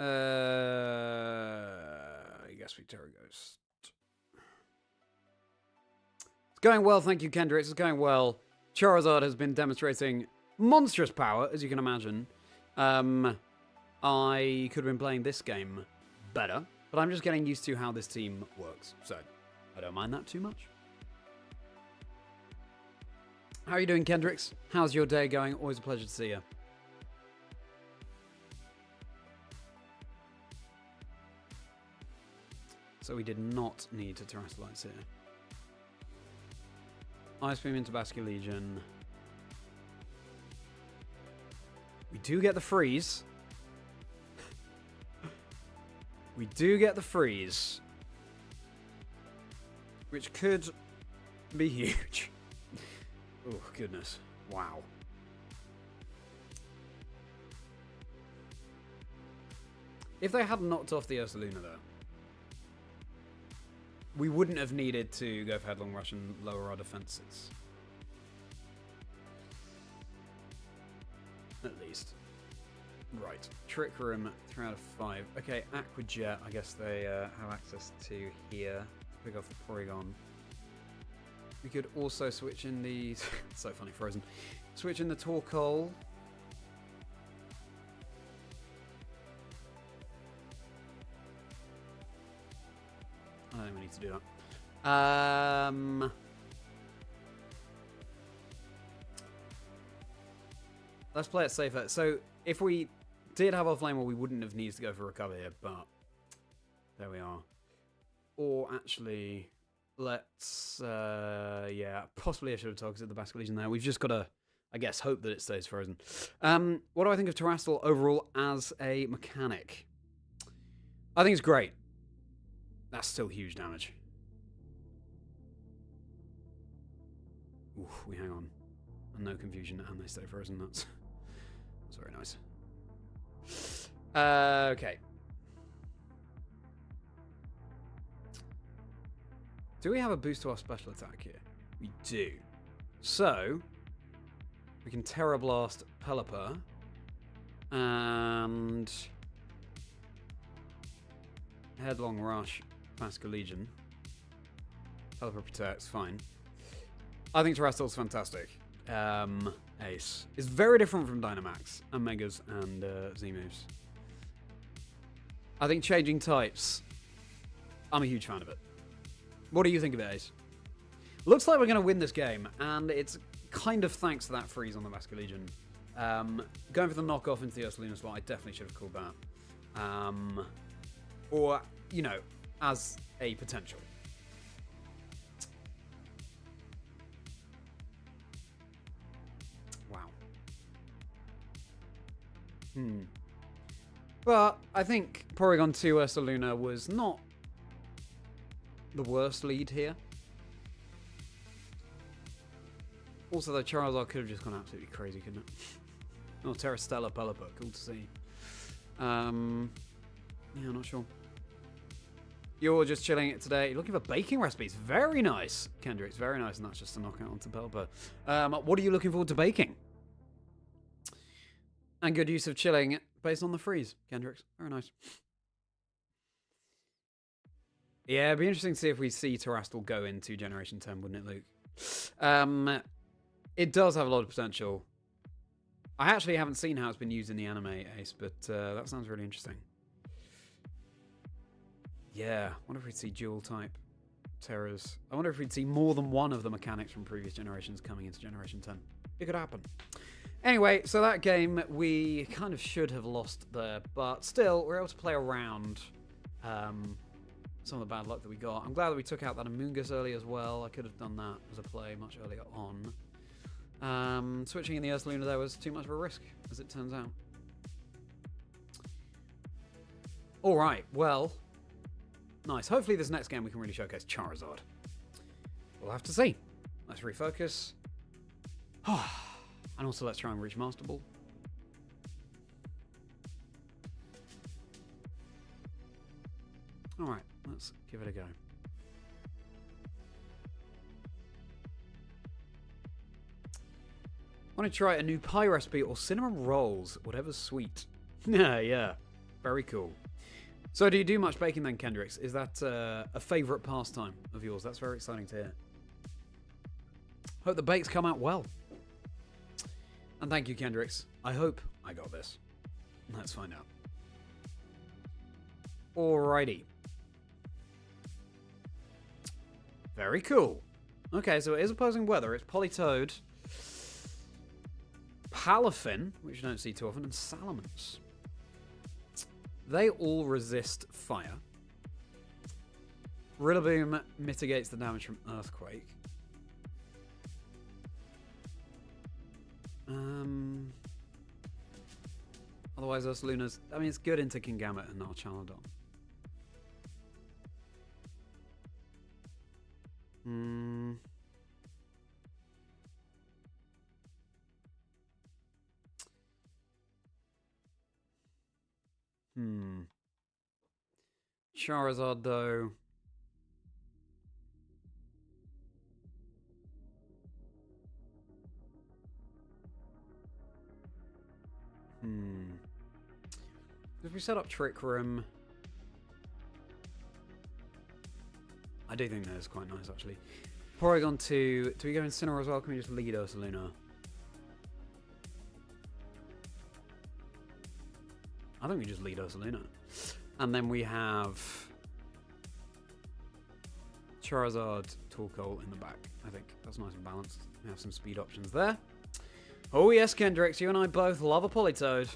I guess we Terra Ghost. It's going well, thank you, Kendricks. It's going well. Charizard has been demonstrating monstrous power, as you can imagine. I could have been playing this game better, but I'm just getting used to how this team works, so I don't mind that too much. How are you doing, Kendricks? How's your day going? Always a pleasure to see you. So we did not need to terrestrialize here. Ice Beam into Basculegion. We do get the freeze. We do get the freeze. Which could be huge. Oh, goodness. Wow. If they hadn't knocked off the Ursaluna, though, we wouldn't have needed to go for Headlong Rush and lower our defenses. At least. Right. Trick Room, 3 out of 5. Okay, Aqua Jet, I guess they have access to here. We go for Porygon. We could also switch in the... so funny, Frozen. Switch in the Torkoal. I don't think we need to do that. Let's play it safer. So, if we did have our Flame Wall, we wouldn't have needed to go for Recover here, but there we are. Or actually, let's, yeah, possibly I should have targeted the Basculegion there. We've just got to, I guess, hope that it stays frozen. What do I think of Terastal overall as a mechanic? I think it's great. That's still huge damage. Oof, we hang on. And no confusion, and they stay frozen. That's very nice. Okay. Do we have a boost to our special attack here? We do. So, we can Terra Blast Pelipper. And Headlong Rush Basculegion. Pelipper protects, fine. I think Terastal's fantastic. Ace. It's very different from Dynamax, and Megas, and Z-moves. I think changing types, I'm a huge fan of it. What do you think of it, Ace? Looks like we're going to win this game, and it's kind of thanks to that freeze on the Basculegion. Going for the knockoff into the Ursaluna slot, I definitely should have called that. Or, you know, as a potential. But I think Porygon2 Ursaluna was not the worst lead here. Also, the Charizard could have just gone absolutely crazy, couldn't it? Oh, Terrastella Pelipper, cool to see. Yeah, I'm not sure. You're just chilling it today. You're looking for baking recipes. Very nice, Kendrick. Very nice, and that's just a knockout onto Pelipper. What are you looking forward to baking? And good use of chilling based on the freeze, Kendricks. Very nice. Yeah, it'd be interesting to see if we see Terastal go into Generation 10, wouldn't it, Luke? It does have a lot of potential. I actually haven't seen how it's been used in the anime, Ace, but that sounds really interesting. Yeah, I wonder if we'd see dual-type Terras. I wonder if we'd see more than one of the mechanics from previous generations coming into Generation 10. It could happen. Anyway, so that game, we kind of should have lost there, but still, we're able to play around some of the bad luck that we got. I'm glad that we took out that Amoonguss early as well. I could have done that as a play much earlier on. Switching in the Ursaluna there was too much of a risk, as it turns out. Alright, well, nice. Hopefully this next game we can really showcase Charizard. We'll have to see. Let's refocus. And also let's try and reach Master Ball. Alright, let's give it a go. Want to try a new pie recipe or cinnamon rolls, whatever's sweet. Yeah, very cool. So do you do much baking then, Kendricks? Is that a favourite pastime of yours? That's very exciting to hear. Hope the bakes come out well. And thank you, Kendricks. I hope I got this. Let's find out. Alrighty. Very cool. Okay, so it is opposing weather. It's Politoed, Palafin, which you don't see too often, and Salamence. They all resist fire. Rillaboom mitigates the damage from Earthquake. Otherwise, Ursaluna's... I mean, it's good into Kingambit and Archaludon. Charizard, though. If we set up Trick Room... I do think that is quite nice, actually. Porygon2. Do we go Incineroar as well? Can we just lead Ursaluna? I think we just lead Ursaluna. And then we have Charizard, Torkoal in the back. I think that's nice and balanced. We have some speed options there. Oh yes, Kendricks, you and I both love a Politoed.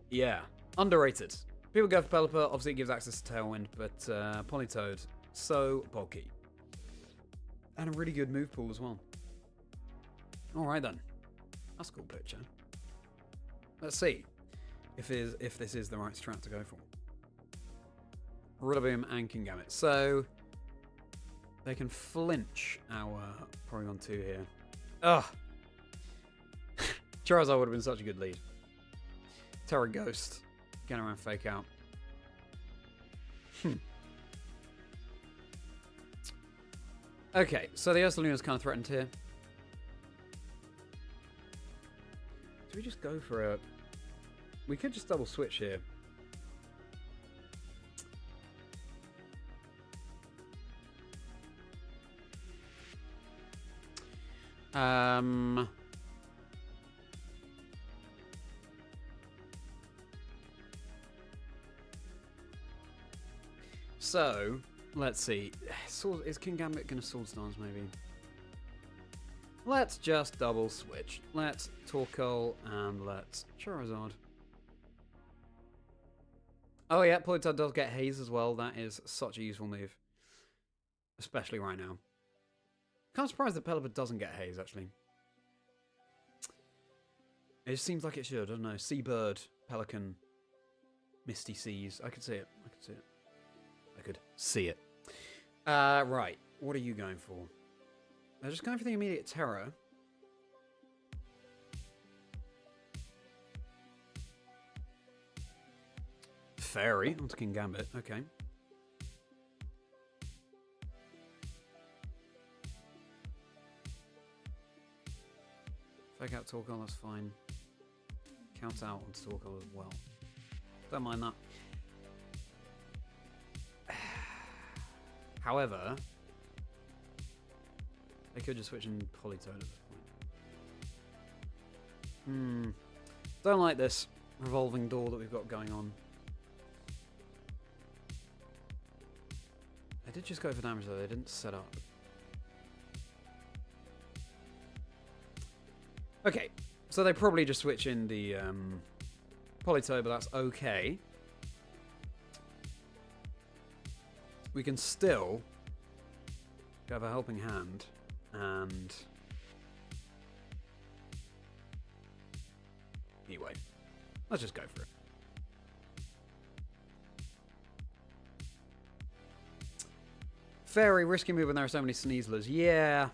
Yeah, underrated. People go for Pelipper, obviously it gives access to Tailwind, but Politoed, so bulky. And a really good move pool as well. Alright then. That's a cool picture. Let's see if this is the right strat to go for. Rillaboom and Kingambit. So they can flinch our Porygon2 here. Ugh. Charizard would have been such a good lead. Terra Ghost. Get around Fake Out. Okay, so the Ursaluna's kind of threatened here. Do we just go for a... We could just double switch here. So, let's see. Is Kingambit going to Sword Stance, maybe? Let's just double switch. Let's Torkoal and let's Charizard. Oh yeah, Politoed does get Haze as well. That is such a useful move. Especially right now. Kind of surprised that Pelipper doesn't get Haze, actually. It just seems like it should. I don't know. Seabird, Pelican, Misty Seas. I could see it. I could see it. I could see it. Right. What are you going for? They're just going for the immediate terror. Fairy onto Kingambit. Okay. Fake out Torkoal, that's fine. Count out onto Torkoal as well. Don't mind that. However, they could just switch in Politoed at this point. Don't like this revolving door that we've got going on. They did just go for damage though, they didn't set up. Okay, so they probably just switch in the Politoed, but that's okay. We can still have a helping hand and anyway, let's just go for it. Fairy, risky move when there are so many Sneaslers. Yeah.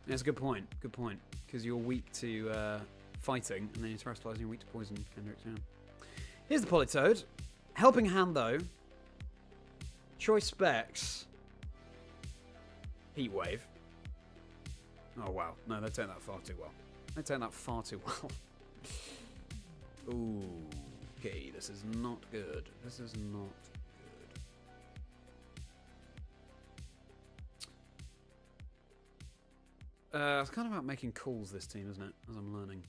That's a good point. Good point. Because you're weak to fighting, and then you're terrestrializing, you're weak to poison. Kendricks, yeah. Here's the Politoed. Helping hand, though. Choice specs. Heat Wave. Oh, wow. No, they take that far too well. They take that far too well. Ooh. Okay, this is not good. This is not good. It's kind of about making calls, this team, isn't it? As I'm learning.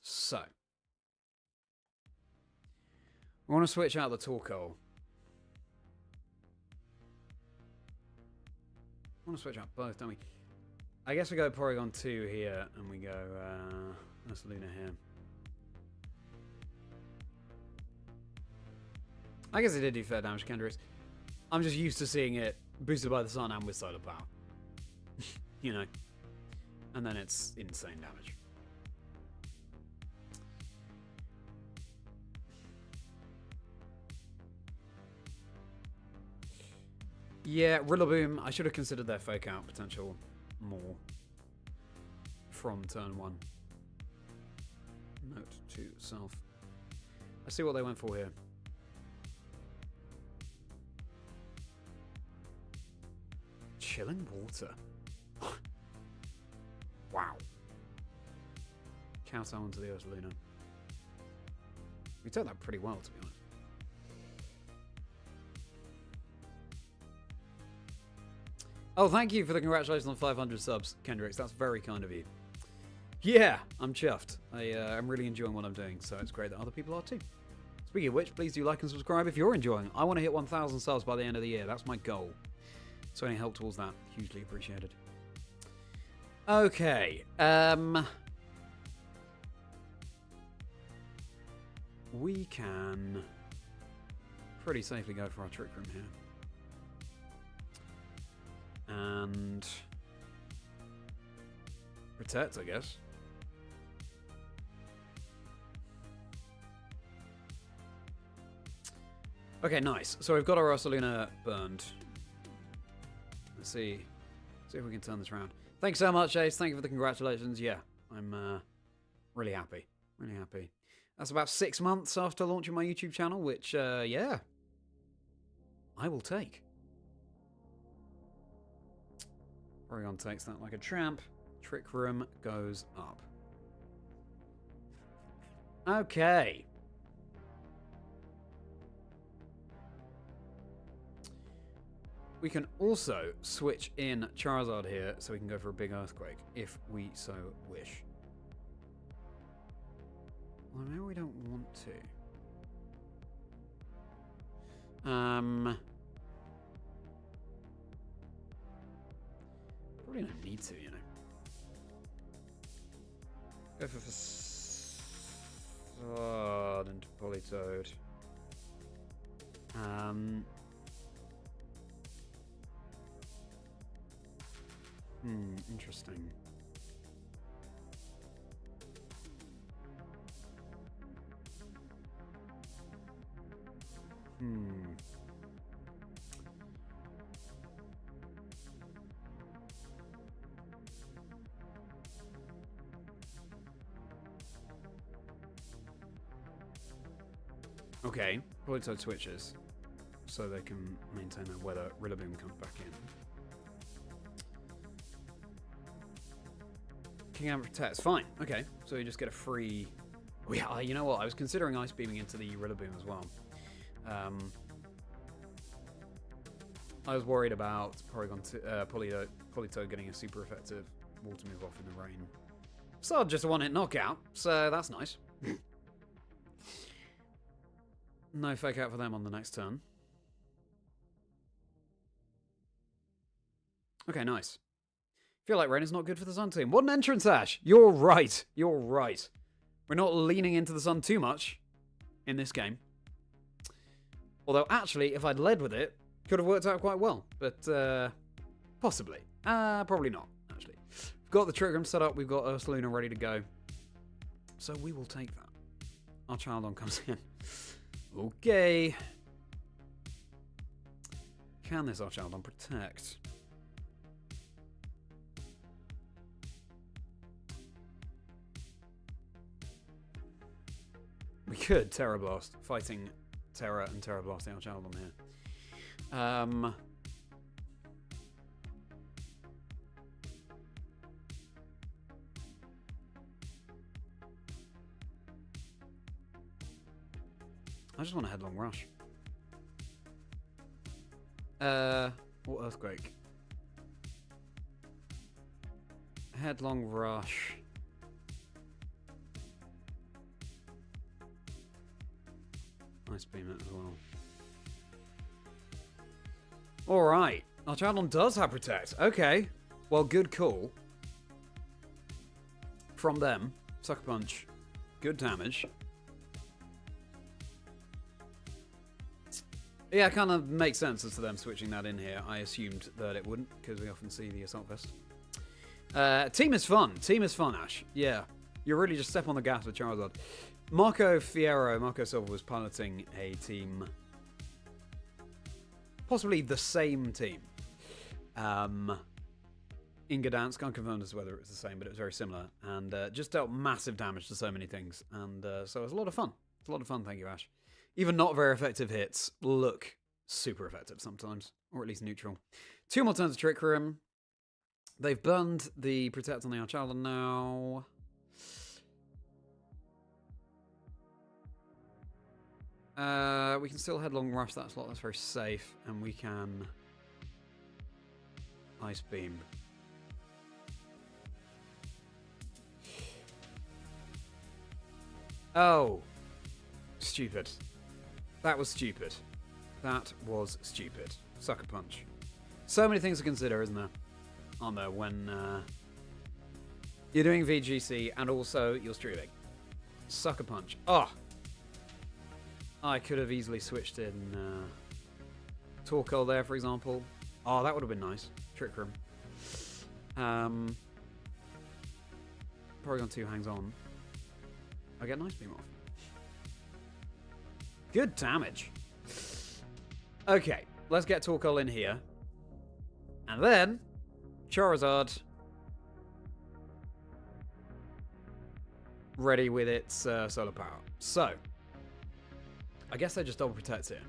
So. We want to switch out the Torkoal. We want to switch out both, don't we? I guess we go Porygon2 here, and we go Ursaluna here. I guess it did do fair damage, Kendricks. I'm just used to seeing it boosted by the sun and with solar power. You know. And then it's insane damage. Yeah, Rillaboom, I should have considered their fake out potential more from turn 1. Note to self. Let's see what they went for here. Chilling water. Wow. Kowtow onto the Ursaluna. We took that pretty well, to be honest. Oh, thank you for the congratulations on 500 subs, Kendricks. That's very kind of you. Yeah, I'm chuffed. I'm really enjoying what I'm doing, so it's great that other people are too. Speaking of which, please do like and subscribe if you're enjoying. I want to hit 1,000 subs by the end of the year. That's my goal. So any help towards that, hugely appreciated. Okay. We can pretty safely go for our Trick Room here. And Protect, I guess. Okay, nice. So we've got our Ursaluna burned. Let's see if we can turn this around. Thanks so much, Ace. Thank you for the congratulations. Yeah, I'm really happy. Really happy. That's about 6 months after launching my YouTube channel, which, yeah, I will take. Porygon takes that like a tramp. Trick Room goes up. Okay. We can also switch in Charizard here so we can go for a big Earthquake if we so wish. Well, maybe we don't want to. Probably don't need to, you know. Go for Facade into Politoed. Interesting. Okay, Politoed switches so they can maintain their weather. Rillaboom comes back in. King Amber Protects. Fine. Okay, so you just get a free... Oh, yeah, you know what? I was considering Ice Beaming into the Rillaboom as well. I was worried about Politoed getting a super effective water move off in the rain. So just a one-hit knockout, so that's nice. No fake out for them on the next turn. Okay, nice. Feel like rain is not good for the Sun team. What an entrance, Ash! You're right. You're right. We're not leaning into the Sun too much in this game. Although, actually, if I'd led with it, could have worked out quite well. But, possibly. Probably not, actually. We've got the Trick Room set up. We've got Ursaluna ready to go. So we will take that. Our Childon comes in. Okay. Can this Archaldon protect? We could Terra Blast, fighting Terra and Terra Blasting Archaldon here. I just want a Headlong Rush. Or Earthquake. Headlong Rush. Ice Beam it as well. Alright. Archaldon does have Protect. Okay. Well, good call. From them. Sucker Punch. Good damage. Yeah, it kind of makes sense as to them switching that in here. I assumed that it wouldn't, because we often see the Assault Vest. Team is fun. Team is fun, Ash. Yeah. You really just step on the gas with Charizard. Marco Silva was piloting a team. Possibly the same team. In Gdansk, unconfirmed as to whether it was the same, but it was very similar. And just dealt massive damage to so many things. And so it was a lot of fun. It's a lot of fun, thank you, Ash. Even not very effective hits look super effective sometimes, or at least neutral. 2 more turns of Trick Room. They've burned the Protect on the Archaldon now. We can still Headlong Rush that slot, that's very safe, and we can Ice Beam. Oh, stupid. That was stupid. That was stupid. Sucker punch. So many things to consider, isn't there? Aren't there, when you're doing VGC and also you're streaming. Sucker punch. Oh! I could have easily switched in Torkoal there, for example. Oh, that would have been nice. Trick Room. Porygon2 hangs on. I get Nice Beam off. Good damage. Okay, let's get Torkoal in here. And then, Charizard. Ready with its solar power. So, I guess they just double protect here.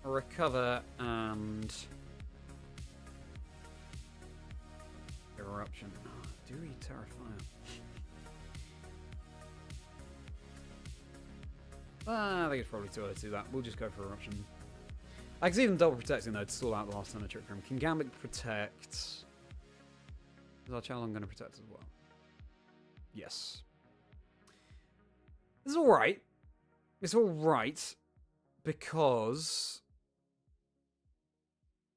Recover and Eruption. Oh, do we Terrafire? I think it's probably too early to do that. We'll just go for Eruption. I can see them double protecting though to stall out the last turn of Trick Room. Can Gambit protect? Is our Chalon going to protect as well? Yes. This is alright. It's alright because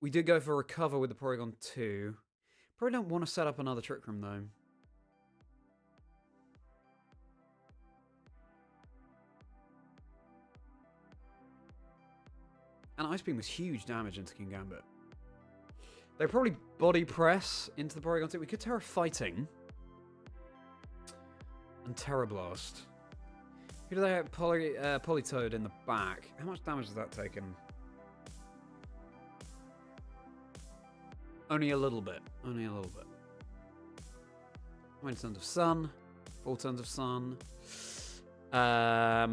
we did go for Recover with the Porygon2. Probably don't want to set up another Trick Room though. And Ice Beam was huge damage into King Gambit. They probably body press into the Porygon2. We could Terra Fighting. And Terra Blast. Who do they have? Politoed in the back. How much damage has that taken? Only a little bit. Only a little bit. How many turns of Sun? 4 turns of Sun. I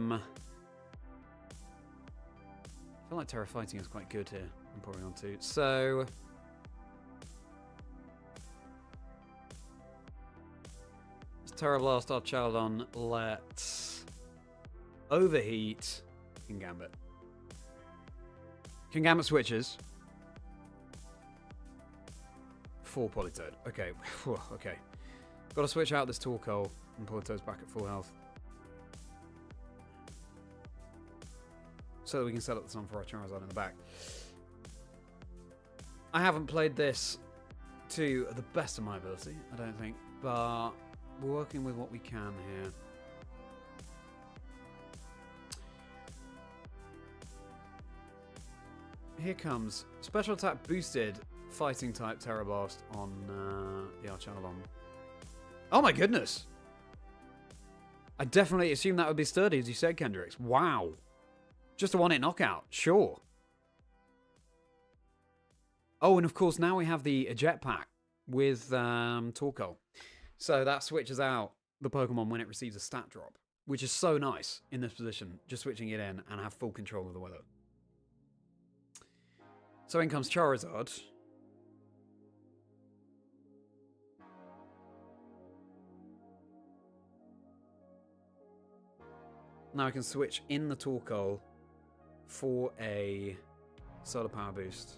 feel like Terra Fighting is quite good here on Porygon2. So let's Terra Blast our Chaldon. Let's Overheat King Gambit. King Gambit switches. 4 Politoed. Okay. Okay. Got to switch out this Torkoal and Politoed's back at full health. So that we can set up the Sun for our Charizard in the back. I haven't played this to the best of my ability, I don't think, but we're working with what we can here. Here comes Special Attack Boosted Fighting type Terra Blast on the Archalon. Oh my goodness! I definitely assumed that would be sturdy, as you said, Kendricks. Wow! Just a one-hit knockout, sure. Oh, and of course, now we have the Jetpack with Torkoal. So that switches out the Pokemon when it receives a stat drop, which is so nice in this position, just switching it in and have full control of the weather. So in comes Charizard. Now I can switch in the Torkoal for a solar power boost.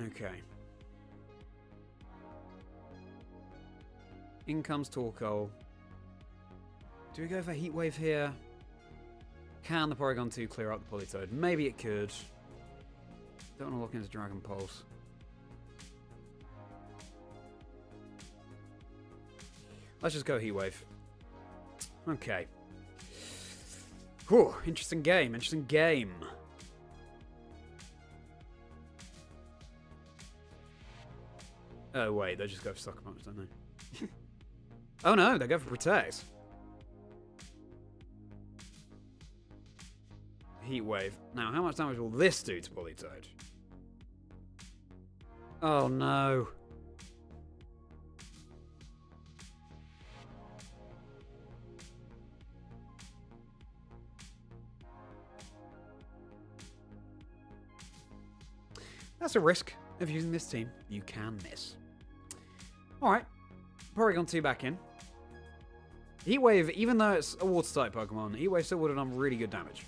Okay. In comes Torkoal. Do we go for Heat Wave here? Can the Porygon2 clear out the Politoed? Maybe it could. Don't want to look into Dragon Pulse. Let's just go Heat Wave. Okay. Whew, interesting game, interesting game. Oh wait, they just go for Sucker Punch, don't they? Oh no, they go for Protect. Heat Wave. Now, how much damage will this do to Politoed? Oh no. That's a risk of using this team. You can miss. Alright. Porygon2 back in. Heat Wave, even though it's a water-type Pokemon, Heat Wave still would have done really good damage.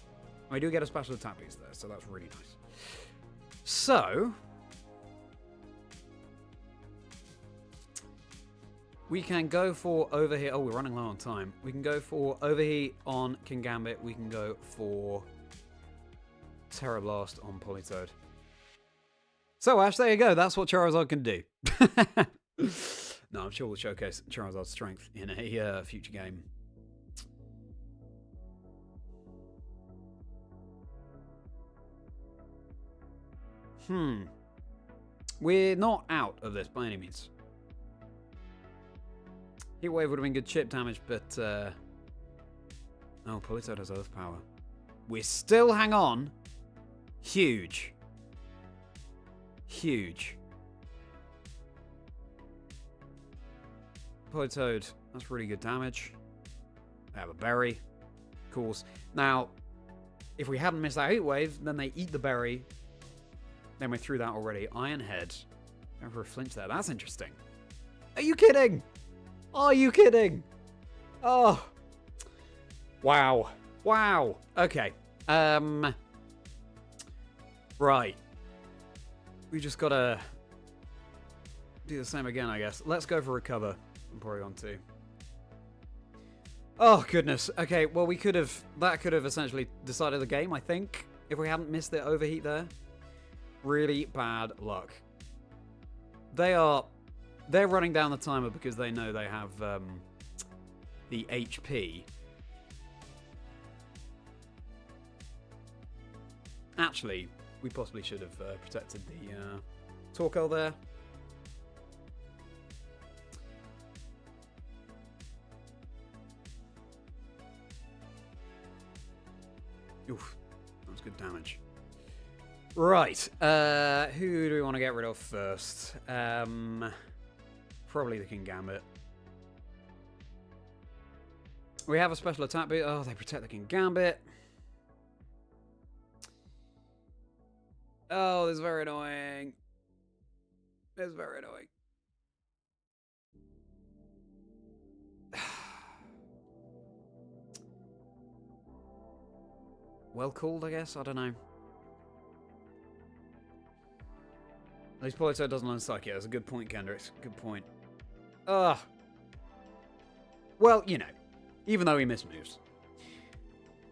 We do get a special attack boost there, so that's really nice. So, We can go for Overheat. Oh, we're running low on time. We can go for Overheat on Kingambit. We can go for Terra Blast on Politoed. So, Ash, there you go. That's what Charizard can do. No, I'm sure we'll showcase Charizard's strength in a future game. We're not out of this by any means. Heat Wave would have been good chip damage, but... oh, Politoed has Earth Power. We still hang on. Huge. Huge. Politoed, that's really good damage. They have a berry. Of course. Now, if we hadn't missed that Heat Wave, then they eat the berry. Then we're through that already. Iron Head. Going for a flinch there. That's interesting. Are you kidding? Are you kidding? Oh. Wow. Wow. Okay. Right. We just gotta do the same again, I guess. Let's go for Recover on Porygon2. Oh, goodness. Okay, well, that could have essentially decided the game, I think, if we hadn't missed the Overheat there. Really bad luck. They're running down the timer because they know they have the HP. Actually, we possibly should have protected the Torkoal there. Oof, that was good damage. Right, who do we want to get rid of first? Probably the Kingambit. We have a special attack boot. Oh, they protect the Kingambit. Oh, this is very annoying. This is very annoying. Well called, I guess. I don't know. At least Politoed doesn't learn Psychic. That's a good point, Kendricks. Good point. Ugh. Well, you know. Even though he missed moves.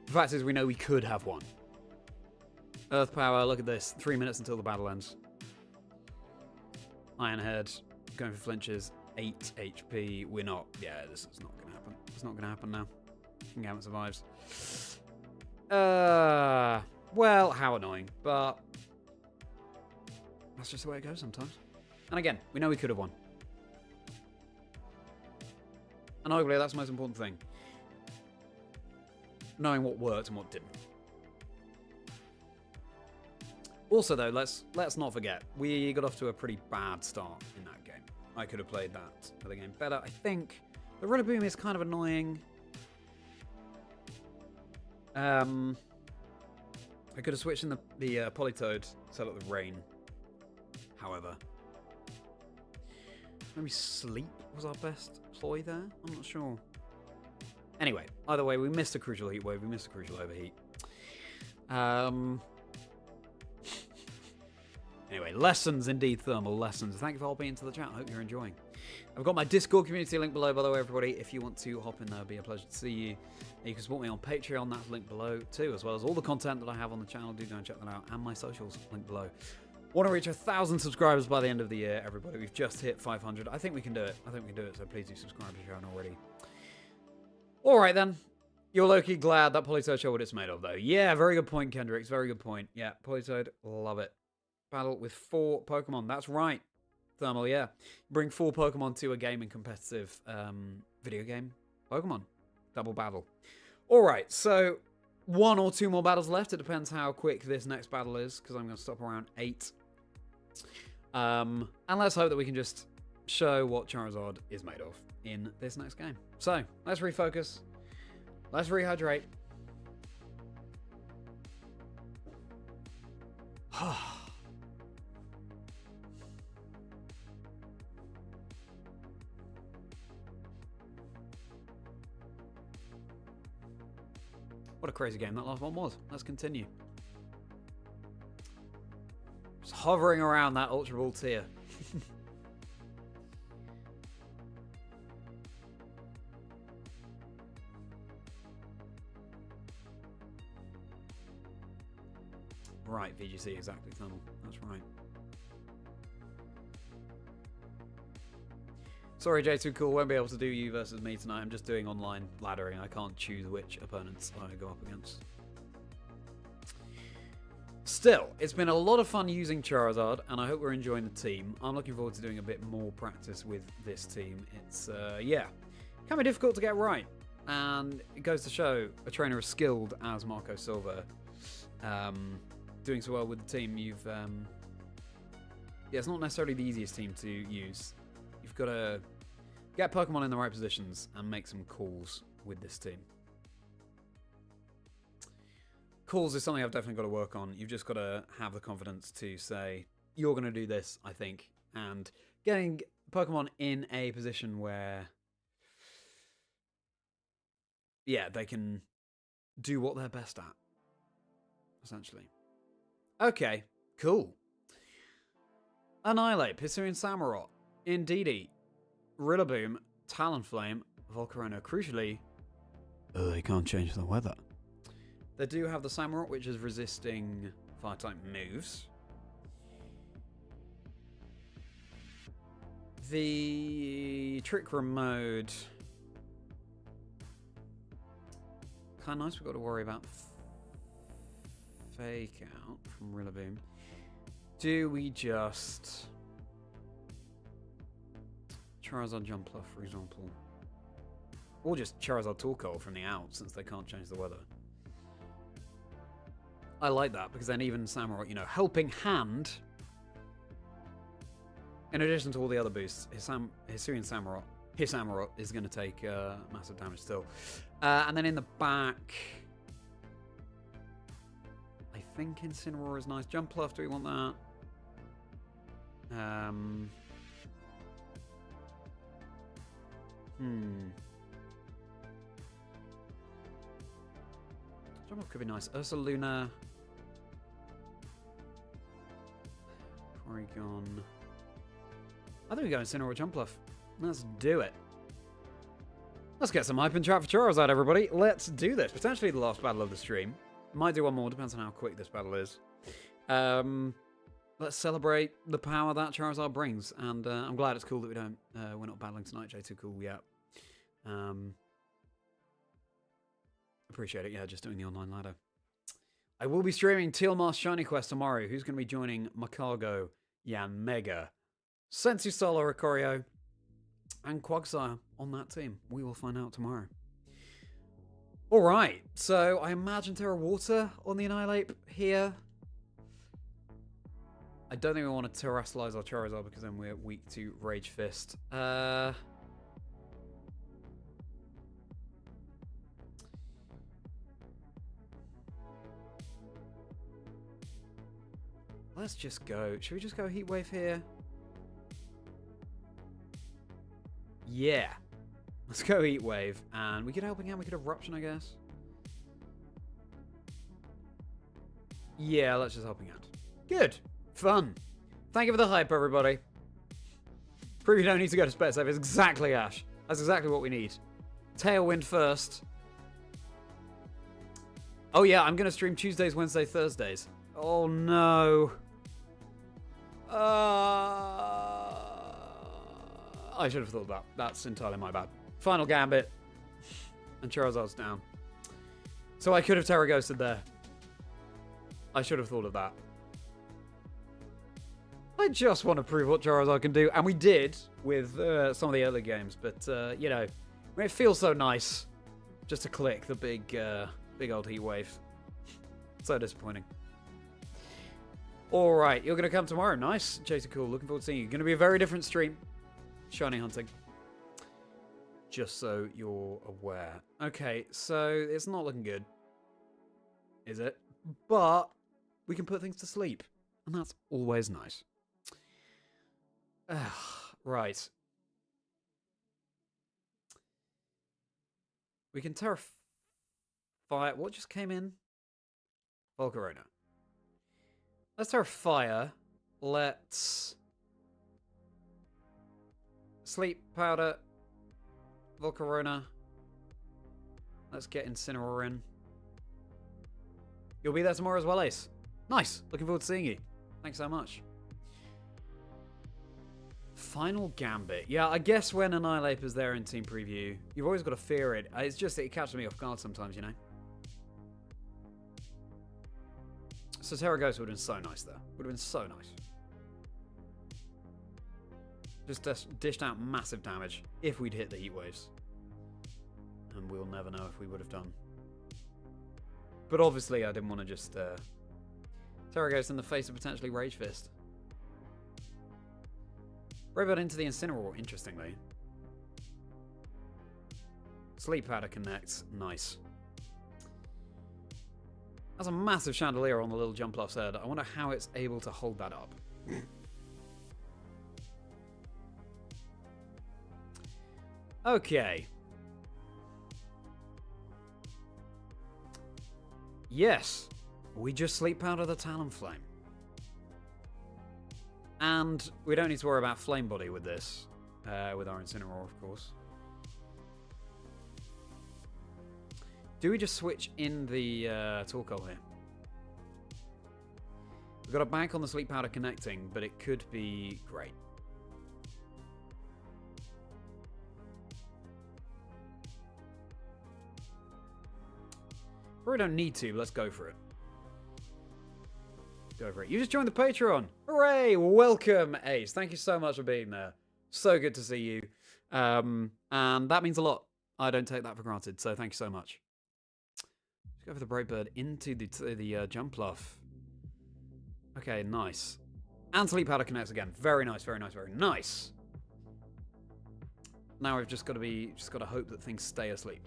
The fact is, we know we could have won. Earth Power, look at this. 3 minutes until the battle ends. Iron Head, going for flinches. 8 HP. We're not. Yeah, this is not going to happen. It's not going to happen now. Kingambit survives. Well, how annoying. But that's just the way it goes sometimes. And again, we know we could have won. And arguably, that's the most important thing. Knowing what worked and what didn't. Also, though, let's not forget, we got off to a pretty bad start in that game. I could have played that other game better. I think the Rillaboom is kind of annoying. I could have switched in the Politoed, set up the Rain. However, maybe Sleep was our best ploy there? I'm not sure. Anyway, either way, we missed a crucial Heat Wave. We missed a crucial Overheat. Anyway, lessons indeed, Thermal, lessons. Thank you for hopping into the chat. I hope you're enjoying. I've got my Discord community link below, by the way, everybody. If you want to hop in there, it'd be a pleasure to see you. You can support me on Patreon. That's linked below, too, as well as all the content that I have on the channel. Do go and check that out. And my socials linked below. Want to reach 1,000 subscribers by the end of the year, everybody. We've just hit 500. I think we can do it. I think we can do it, so please do subscribe if you haven't already. All right, then. You're low-key glad that Politoed showed what it's made of, though. Yeah, very good point, Kendricks. Very good point. Yeah, Politoed, love it. Battle with 4 Pokemon. That's right. Thermal, yeah. Bring 4 Pokemon to a game in competitive video game. Pokemon. Double battle. All right, so 1 or 2 more battles left. It depends how quick this next battle is, because I'm going to stop around 8. And let's hope that we can just show what Charizard is made of in this next game. So, let's refocus. Let's rehydrate. What a crazy game that last one was. Let's continue. Just hovering around that Ultra Ball tier. Right, VGC, exactly, tunnel. That's right. Sorry, J2 Cool, won't be able to do you versus me tonight. I'm just doing online laddering. I can't choose which opponents I go up against. Still, it's been a lot of fun using Charizard, and I hope we're enjoying the team. I'm looking forward to doing a bit more practice with this team. It's, yeah, can be difficult to get right. And it goes to show a trainer as skilled as Marco Silva doing so well with the team. You've, yeah, it's not necessarily the easiest team to use. You've got to get Pokemon in the right positions and make some calls with this team. Calls is something I've definitely got to work on. You've just got to have the confidence to say, you're going to do this, I think. And getting Pokemon in a position where, yeah, they can do what they're best at, essentially. Okay, cool. Annihilate, Hisuian Samurott, Indeedee, Rillaboom, Talonflame, Volcarona. Crucially, they can't change the weather. They do have the Samurott, which is resisting Fire-type moves. The Trick Room mode. Kind of nice. We've got to worry about Fake Out from Rillaboom. Do we just Charizard Jumpluff, for example? Or just Charizard Torkoal from the out, since they can't change the weather. I like that, because then even Samurott, you know, helping hand, in addition to all the other boosts, Hisuian Samurott, his Samurott is going to take massive damage still. And then in the back, I think Incineroar is nice. Jumpluff, do we want that? Jumpluff could be nice. Ursaluna. Porygon. I think we go Incineroar Jumpluff. Let's do it. Let's get some hype and chat for Charizard, everybody. Let's do this. Potentially the last battle of the stream. Might do one more, depends on how quick this battle is. Let's celebrate the power that Charizard brings. And I'm glad it's cool that we're not battling tonight, J2 Cool, yet. Appreciate it, yeah, just doing the online ladder. I will be streaming Teal Mask Shiny Quest tomorrow. Who's going to be joining Macargo, Yanmega, Sensu-Solar Ikorio, and Quagsire on that team? We will find out tomorrow. Alright, so I imagine Terra Water on the Annihilate here. I don't think we want to Terrastallize our Charizard because then we're weak to Rage Fist. Let's just go. Should we just go Heat Wave here? Yeah. Let's go Heat Wave. And we could Helping Hand. We could Eruption, I guess. Yeah, let's just Helping Hand. Good. Fun. Thank you for the hype, everybody. Prove you don't need to go to Specsave. It's exactly Ash. That's exactly what we need. Tailwind first. Oh yeah, I'm going to stream Tuesdays, Wednesdays, Thursdays. Oh no. I should have thought of that. That's entirely my bad. Final Gambit. And Charizard's down. So I could have Terra Ghosted there. I should have thought of that. I just want to prove what Charizard can do. And we did with some of the early games. But, you know, it feels so nice just to click the big old Heat Wave. So disappointing. Alright, you're going to come tomorrow. Nice. Jason Cool, looking forward to seeing you. Going to be a very different stream. Shiny hunting. Just so you're aware. Okay, so it's not looking good. Is it? But we can put things to sleep. And that's always nice. Right. We can Terra Fire. What just came in? Volcarona. Let's Terra Fire. Let's Sleep Powder. Volcarona. Let's get Incineroar in. You'll be there tomorrow as well, Ace. Nice. Looking forward to seeing you. Thanks so much. Final Gambit. Yeah, I guess when Annihilator's there in team preview, you've always got to fear it. It's just that it catches me off guard sometimes, you know? So Terragosa would have been so nice there. Would have been so nice. Just dished out massive damage if we'd hit the heat waves. And we'll never know if we would have done. But obviously I didn't want to just Terragosa in the face of potentially Rage Fist. Robot into the Incineroar, interestingly. Sleep Powder connects. Nice. That's a massive chandelier on the little Jumpluff's head. I wonder how it's able to hold that up. Okay. Yes. We just Sleep Powder the Talonflame. And we don't need to worry about Flame Body with this. With our Incineroar, of course. Do we just switch in the Torkoal here? We've got a bank on the Sleep Powder connecting, but it could be great. Probably don't need to, but let's go for it. Go for it. You just joined the Patreon. Hooray! Welcome, Ace. Thank you so much for being there. So good to see you. And that means a lot. I don't take that for granted, so thank you so much. Let's go for the Brightbird into the Jumpluff. Okay, nice. And Sleep Powder connects again. Very nice, very nice, very nice. Now we've just got to hope that things stay asleep.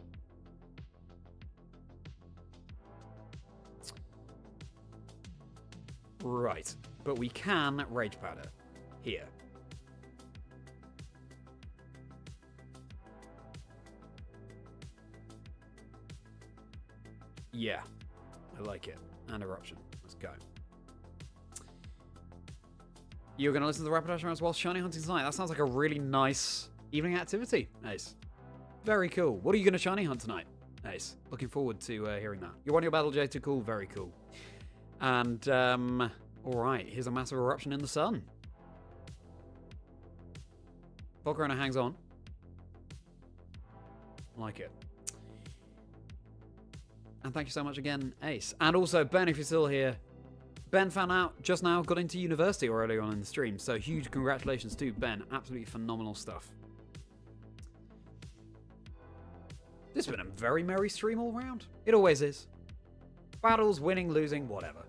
Right, but we can Rage Powder here. Yeah, I like it. And Eruption. Let's go. You're going to listen to the Rapidash rounds while shiny hunting tonight. That sounds like a really nice evening activity, Ace. Very cool. What are you going to shiny hunt tonight, Ace? Looking forward to hearing that. You won your battle, J2 Cool. Very cool. And, alright, here's a massive Eruption in the sun. Volcarona hangs on. Like it. And thank you so much again, Ace. And also, Ben, if you're still here, Ben found out just now, got into university early on in the stream. So huge congratulations to Ben. Absolutely phenomenal stuff. This has been a very merry stream all round. It always is. Battles, winning, losing, whatever.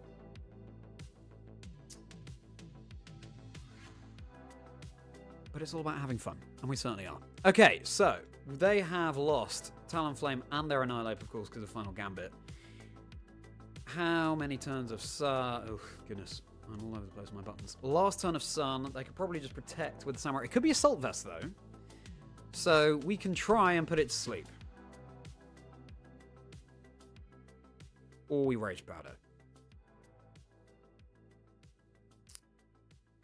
But it's all about having fun, and we certainly are. Okay, so they have lost Talonflame and their Annihilate, of course, because of Final Gambit. How many turns of Sun? Oh, goodness. I'm all over the place with my buttons. Last turn of Sun, they could probably just protect with the Samurai. It could be Assault Vest, though. So we can try and put it to sleep. Or we Rage Powder.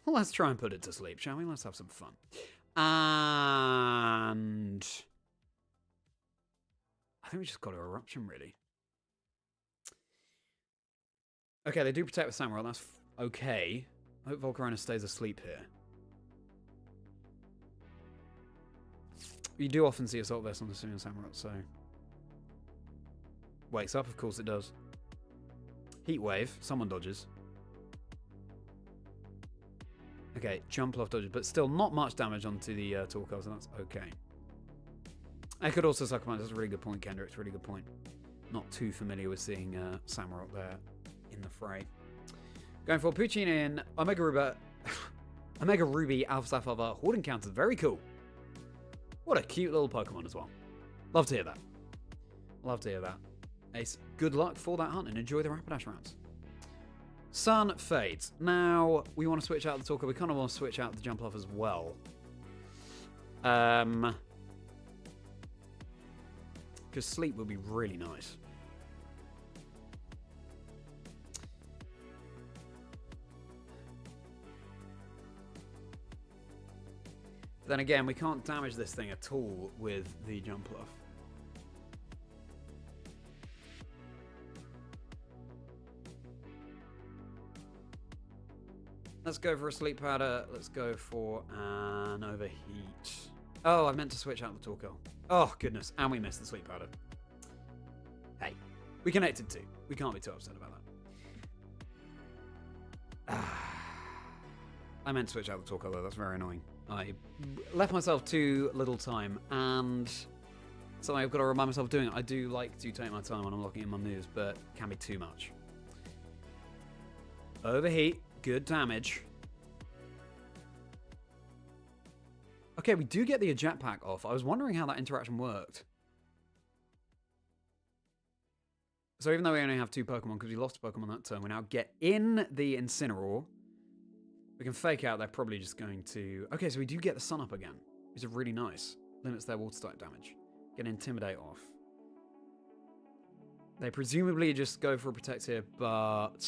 Well, let's try and put it to sleep, shall we? Let's have some fun. And I think we just got to Eruption, really. Okay, they do protect with Samurai. That's okay. I hope Volcarona stays asleep here. You do often see Assault Vest on the Simian Samurai, so... Wakes up, of course it does. Heat Wave. Someone dodges. Okay, Jumpluff dodges, but still not much damage onto the Torkoal, so that's okay. I could also suck him out. That's a really good point, Kendrick. It's a really good point. Not too familiar with seeing Samurott there in the fray. Going for Poochin in Omega Ruby, Omega Ruby Alpha Sapphire Horde Encounters. Very cool. What a cute little Pokemon as well. Love to hear that. Love to hear that. Ace, good luck for that hunt and enjoy the Rapidash rounds. Sun fades. Now, we want to switch out the Torkoal. We kind of want to switch out the Jumpluff as well. Because sleep would be really nice. Then again, we can't damage this thing at all with the Jumpluff. Let's go for a sleep powder. Let's go for an overheat. Oh, I meant to switch out the Torkoal. Oh, goodness. And we missed the sleep powder. Hey, we connected too. We can't be too upset about that. I meant to switch out the Torkoal though. That's very annoying. I left myself too little time, and so I've got to remind myself of doing it. I do like to take my time when I'm looking at my moves, but it can be too much. Overheat. Good damage. Okay, we do get the jetpack off. I was wondering how that interaction worked. So even though we only have 2 Pokemon, because we lost a Pokemon that turn, we now get in the Incineroar. We can fake out. They're probably just going to... Okay, so we do get the Sun up again, which is really nice. Limits their water type damage. Get Intimidate off. They presumably just go for a Protect here, but...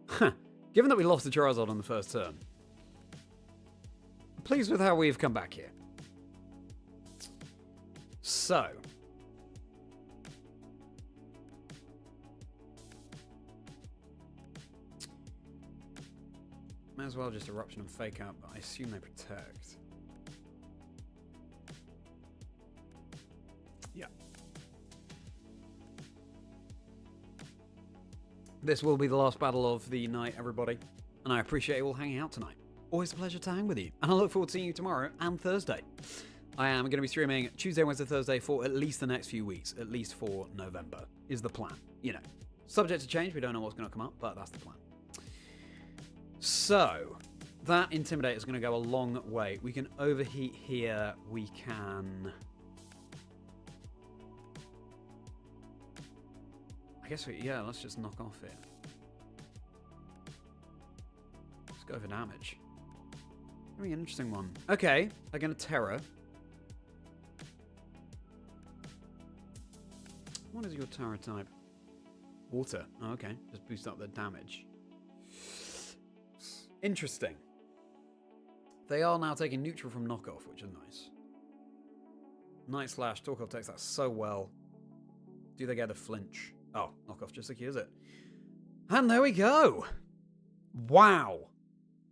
Huh. Given that we lost the Charizard on the first turn, I'm pleased with how we've come back here. So, might as well just Eruption and Fake Out, but I assume they protect. Yeah. This will be the last battle of the night, everybody, and I appreciate you all hanging out tonight. Always a pleasure to hang with you, and I look forward to seeing you tomorrow and Thursday. I am going to be streaming Tuesday, Wednesday, Thursday for at least the next few weeks, at least for November, is the plan. You know, subject to change, we don't know what's going to come up, but that's the plan. So, that Intimidate is going to go a long way. We can overheat here, we can... I guess yeah, let's just knock off here. Let's go for damage. Very interesting one. Okay, I'm going to Terror. What is your Terror type? Water. Oh, okay, just boost up the damage. Interesting. They are now taking neutral from knockoff, which is nice. Night Slash. Torkoal takes that so well. Do they get a flinch? Oh, knockoff just secures it. And there we go. Wow.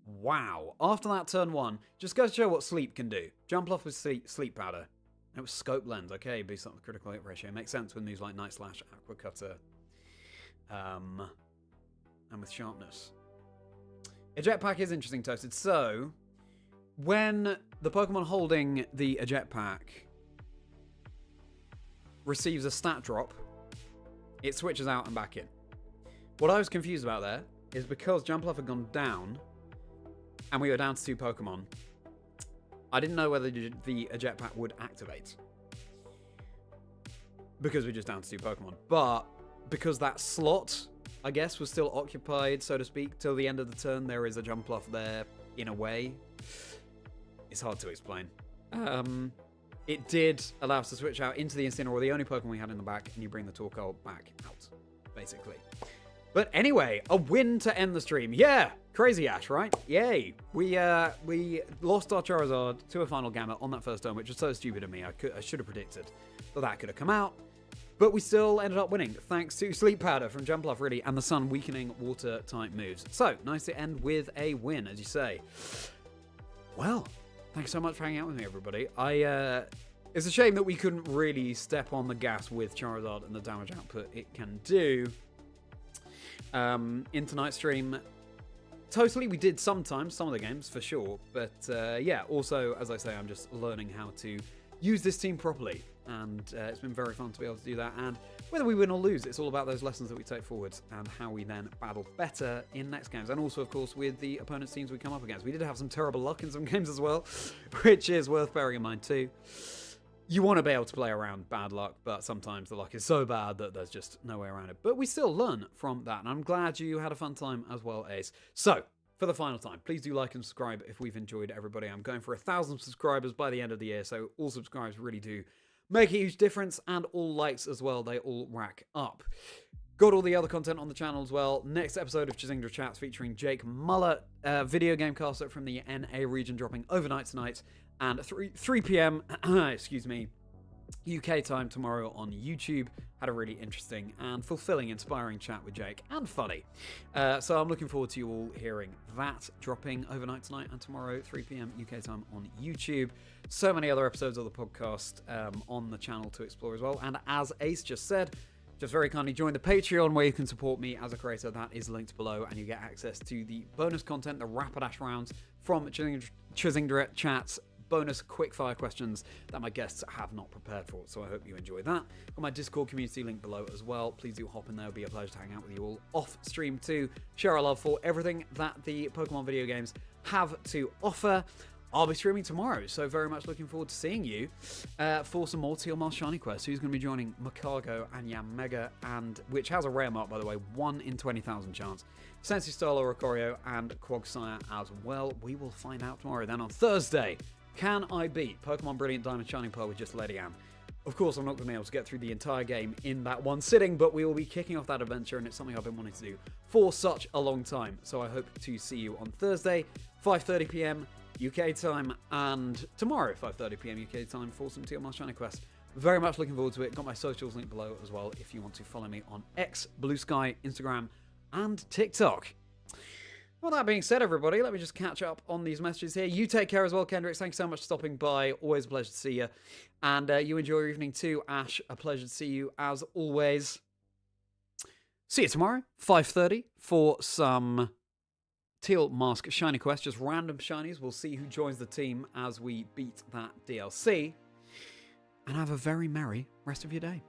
Wow. After that turn 1, just goes to show what sleep can do. Jumpluff with sleep powder. It was scope lens. Okay, boost up the critical hit ratio. Makes sense with moves like Night Slash, Aqua Cutter, and with sharpness. A jetpack is interesting, Toasted. So, when the Pokemon holding the jetpack receives a stat drop, it switches out and back in. What I was confused about there is because Jumpluff had gone down and we were down to 2 Pokemon, I didn't know whether the jetpack would activate because we're just down to 2 Pokemon. But because that slot, I guess, was still occupied, so to speak, till the end of the turn, there is a Jumpluff there in a way. It's hard to explain. It did allow us to switch out into the Incineroar, the only Pokemon we had in the back, and you bring the Torkoal back out, basically. But anyway, a win to end the stream. Yeah, crazy Ash, right? Yay. We lost our Charizard to a final Gamma on that first turn, which was so stupid of me. I should have predicted that could have come out. But we still ended up winning, thanks to Sleep Powder from Jumpluff, really, and the Sun weakening water-type moves. So, nice to end with a win, as you say. Well, thanks so much for hanging out with me, everybody. It's a shame that we couldn't really step on the gas with Charizard and the damage output it can do in tonight's stream. Totally, we did sometimes, some of the games, for sure. But, yeah, also, as I say, I'm just learning how to use this team properly. And it's been very fun to be able to do that. And whether we win or lose, it's all about those lessons that we take forwards and how we then battle better in next games. And also, of course, with the opponent's teams we come up against. We did have some terrible luck in some games as well, which is worth bearing in mind too. You want to be able to play around bad luck, but sometimes the luck is so bad that there's just no way around it. But we still learn from that, and I'm glad you had a fun time as well, Ace. So, for the final time, please do like and subscribe if we've enjoyed everybody. I'm going for 1,000 subscribers by the end of the year, so all subscribes really do make a huge difference, and all likes as well, they all rack up. Got all the other content on the channel as well. Next episode of Chazingdra Chats featuring Jake Muller, video game caster from the NA region, dropping overnight tonight, and 3 p.m. excuse me, UK time tomorrow on YouTube. Had a really interesting and fulfilling, inspiring chat with Jake, and funny. So I'm looking forward to you all hearing that dropping overnight tonight and tomorrow, 3 p.m. UK time on YouTube. So many other episodes of the podcast on the channel to explore as well. And as Ace just said, just very kindly join the Patreon where you can support me as a creator. That is linked below, and you get access to the bonus content, the Rapidash rounds from Chazingdra chats, bonus quickfire questions that my guests have not prepared for, so I hope you enjoy that. Got my Discord community link below as well. Please do hop in there. It'll be a pleasure to hang out with you all off stream too. Share our love for everything that the Pokemon video games have to offer. I'll be streaming tomorrow, so very much looking forward to seeing you for some more Teal Mars Shiny Quest. Who's going to be joining Macargo and Yamega, and which has a rare mark, by the way, 1 in 20,000 chance. Sensi Starlo, Rocorio, and Quagsire as well. We will find out tomorrow. Then on Thursday, can I beat Pokemon Brilliant Diamond Shining Pearl with just Lady Anne? Of course, I'm not going to be able to get through the entire game in that one sitting, but we will be kicking off that adventure, and it's something I've been wanting to do for such a long time. So I hope to see you on Thursday, 5:30 p.m. UK time, and tomorrow, 5:30 p.m. UK time, for some Teal Mars Shiny Quest. Very much looking forward to it. Got my socials linked below as well if you want to follow me on X, Blue Sky, Instagram, and TikTok. Well, that being said, everybody, let me just catch up on these messages here. You take care as well, Kendricks. Thank you so much for stopping by. Always a pleasure to see you. And you enjoy your evening too, Ash. A pleasure to see you as always. See you tomorrow, 5:30, for some Teal Mask Shiny Quest. Just random shinies. We'll see who joins the team as we beat that DLC. And have a very merry rest of your day.